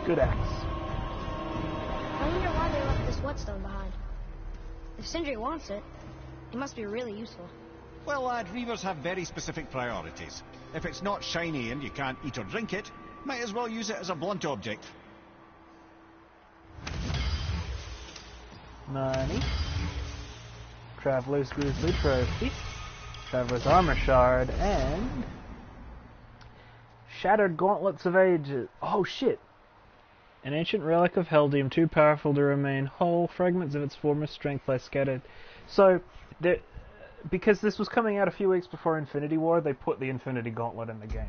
Good axe. I wonder why they left this whetstone behind. If Sindri wants it, it must be really useful. Well, lad, reavers have very specific priorities. If it's not shiny and you can't eat or drink it, might as well use it as a blunt object. Money. Traveler's Grizzly Trophy. Traveler's Armor Shard, and... Shattered Gauntlets of Ages. Oh, shit. An ancient relic of Heldium, too powerful to remain whole. Fragments of its former strength lie scattered. So, because this was coming out a few weeks before Infinity War, they put the Infinity Gauntlet in the game.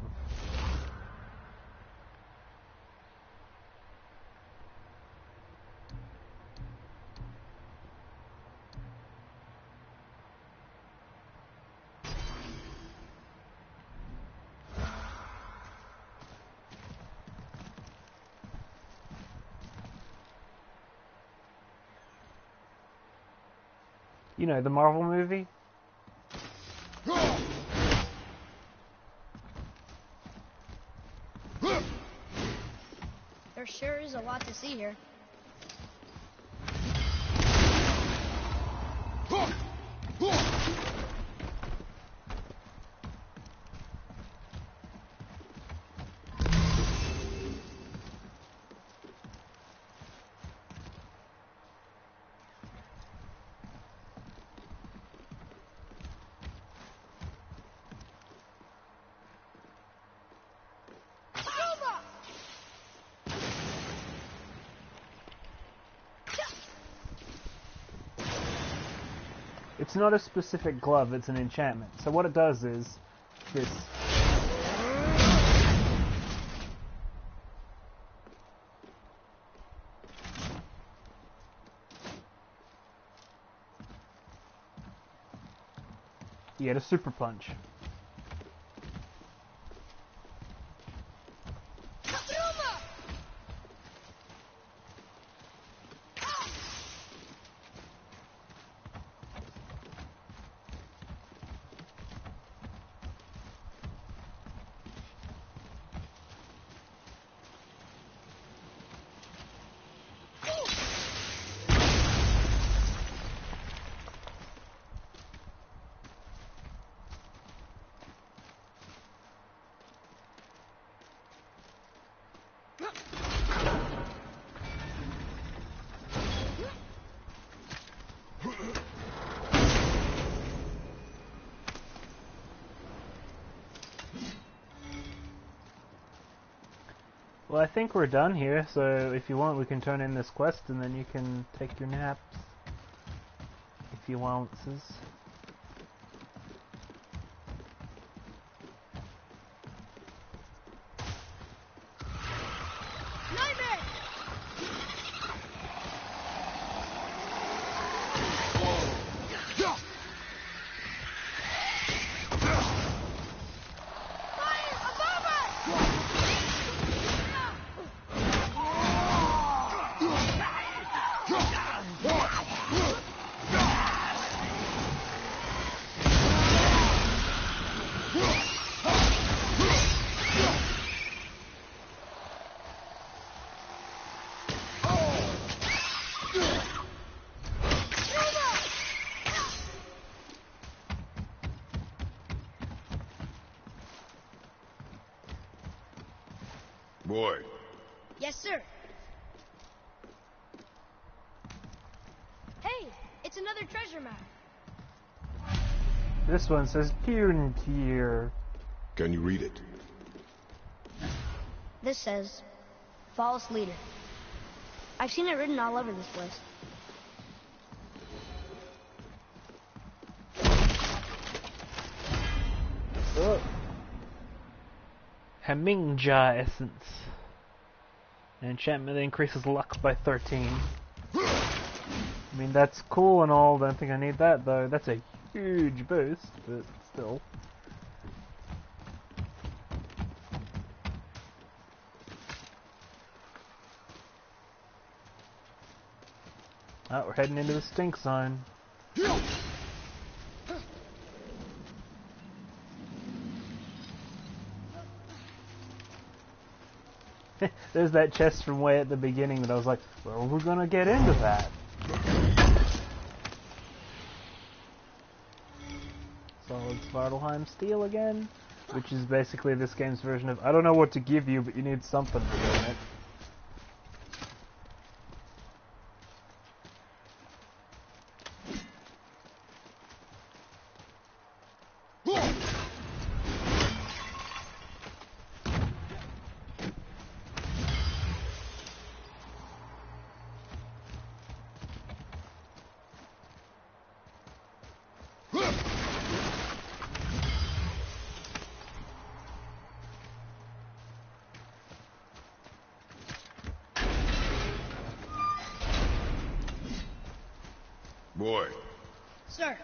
You know, the Marvel movie? There sure is a lot to see here. It's not a specific glove, it's an enchantment. So what it does is this. You get a super punch. Well, I think we're done here, so if you want, we can turn in this quest and then you can take your naps. If you want. Boy. Yes, sir. Hey, it's another treasure map. This one says Tier. Can you read it? This says, false leader. I've seen it written all over this place. Oh. Hamingja essence. An enchantment that increases luck by 13. I mean, that's cool and all, don't think I need that though. That's a huge boost, but still. Oh, we're heading into the stink zone. There's that chest from way at the beginning that I was like, well, we're gonna get into that. Solid Svartalheim steel again, which is basically this game's version of, I don't know what to give you, but you need something for doing it. Boy. Sir.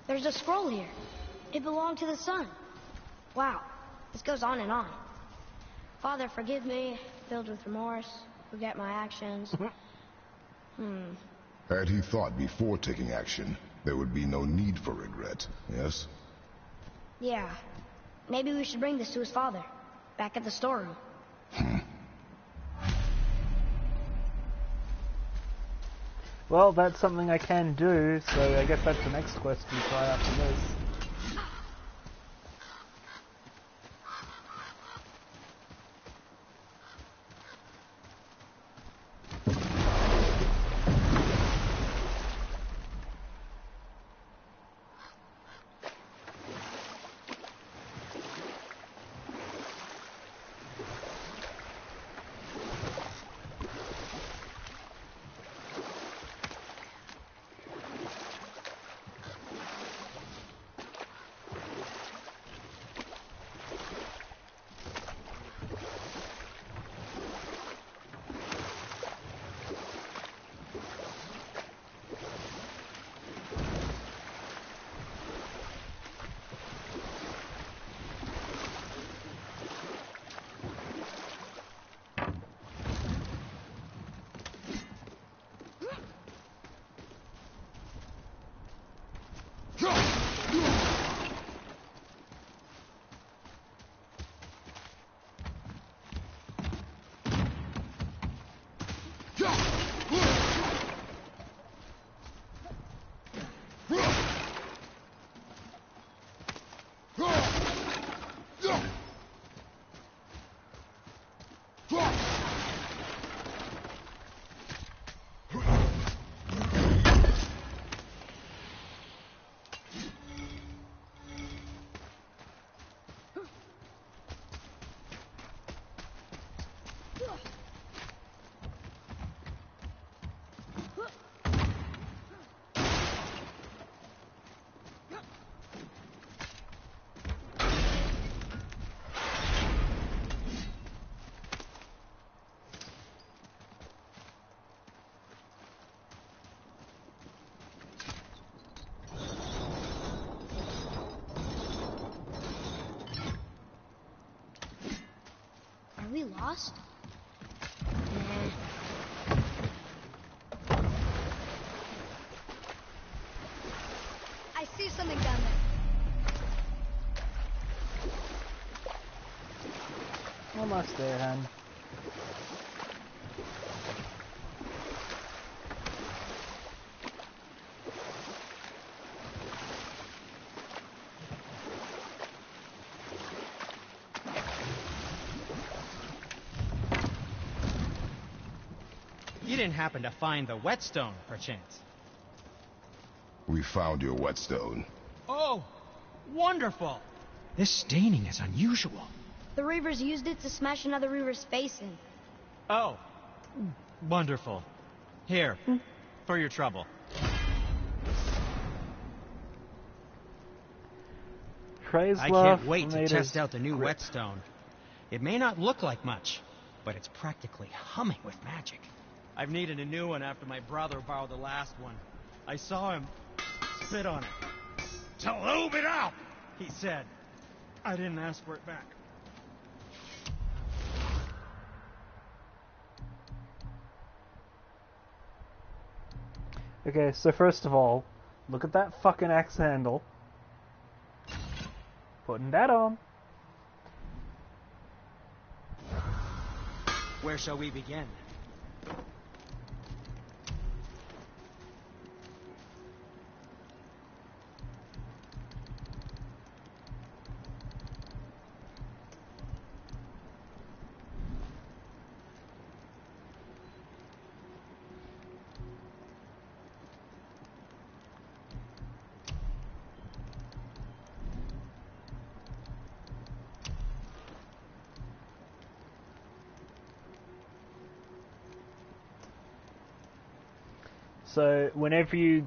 There's a scroll here. It belonged to the sun. Wow, this goes on and on. Father, forgive me, filled with remorse, forget my actions. Had he thought before taking action, there would be no need for regret, yes? Yeah, maybe we should bring this to his father, back at the storeroom. Well, that's something I can do, so I guess that's the next quest we try after this. lost? Nah. I see something down there. Almost there, hun. You didn't happen to find the whetstone, perchance? We found your whetstone. Oh, wonderful! This staining is unusual. The Reavers used it to smash another Reaver's face in. Oh, wonderful. Here, for your trouble. I can't wait to test out the new whetstone. It may not look like much, but it's practically humming with magic. I've needed a new one after my brother borrowed the last one. I saw him spit on it. To lube it up! He said. I didn't ask for it back. Okay, so first of all, look at that fucking axe handle. Putting that on. Where shall we begin? So whenever you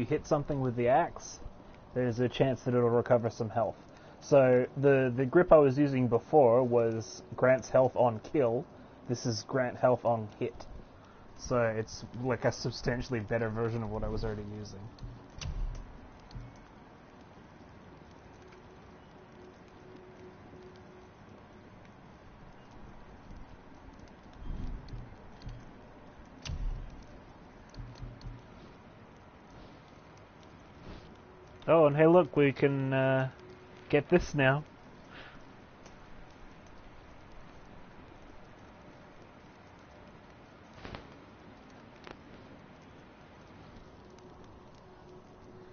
hit something with the axe, there's a chance that it'll recover some health. So the grip I was using before was grants health on kill. This is grant health on hit. So it's like a substantially better version of what I was already using. Oh, and hey look, we can get this now.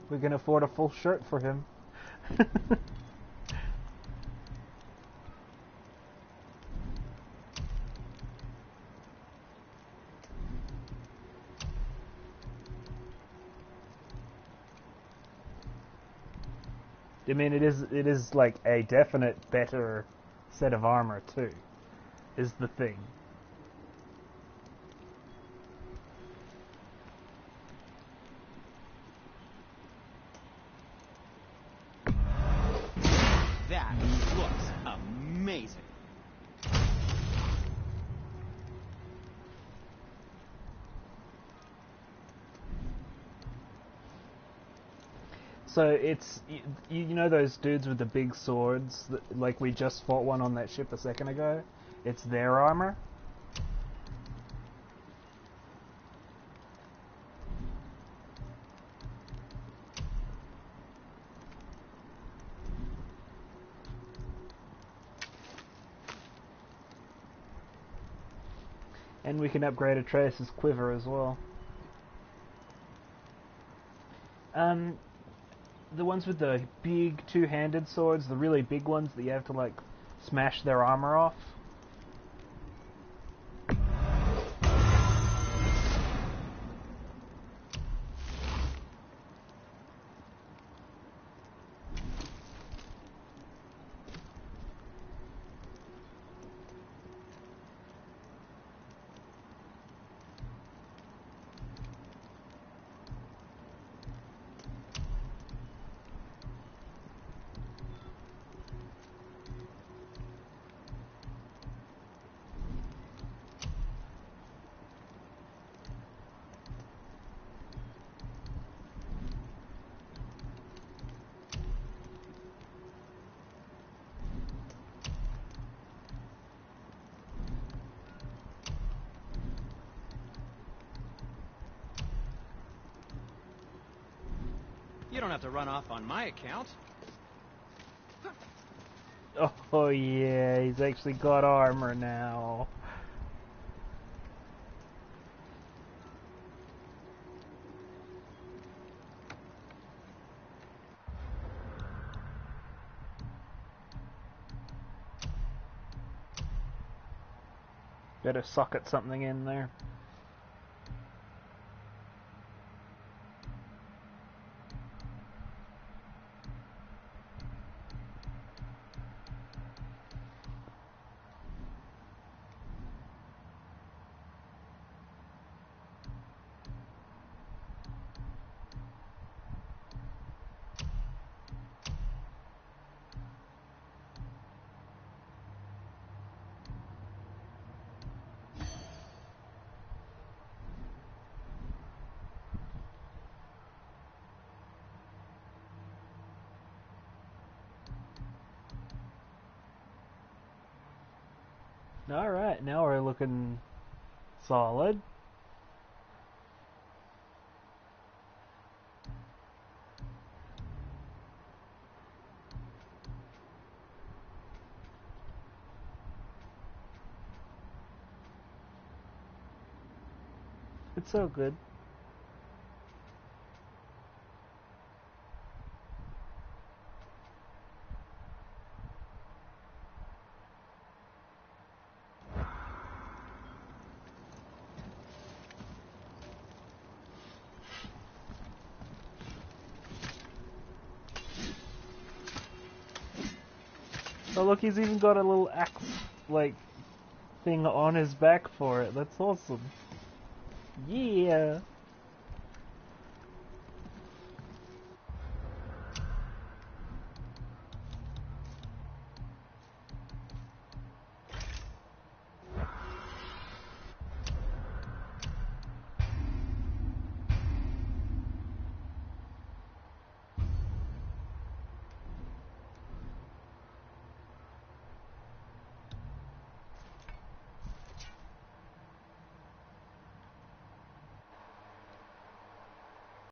We can afford a full shirt for him. I mean, it is like a definite better set of armor too, is the thing. That looks amazing. So it's, you know those dudes with the big swords, that, like we just fought one on that ship a second ago? It's their armor. And we can upgrade Atreus' quiver as well. The ones with the big two-handed swords, the really big ones that you have to like smash their armor off. You don't have to run off on my account. Oh yeah, he's actually got armor now. Better socket something in there. Alright, now we're looking solid. It's so good. Oh look, he's even got a little axe, like, thing on his back for it. That's awesome. Yeah!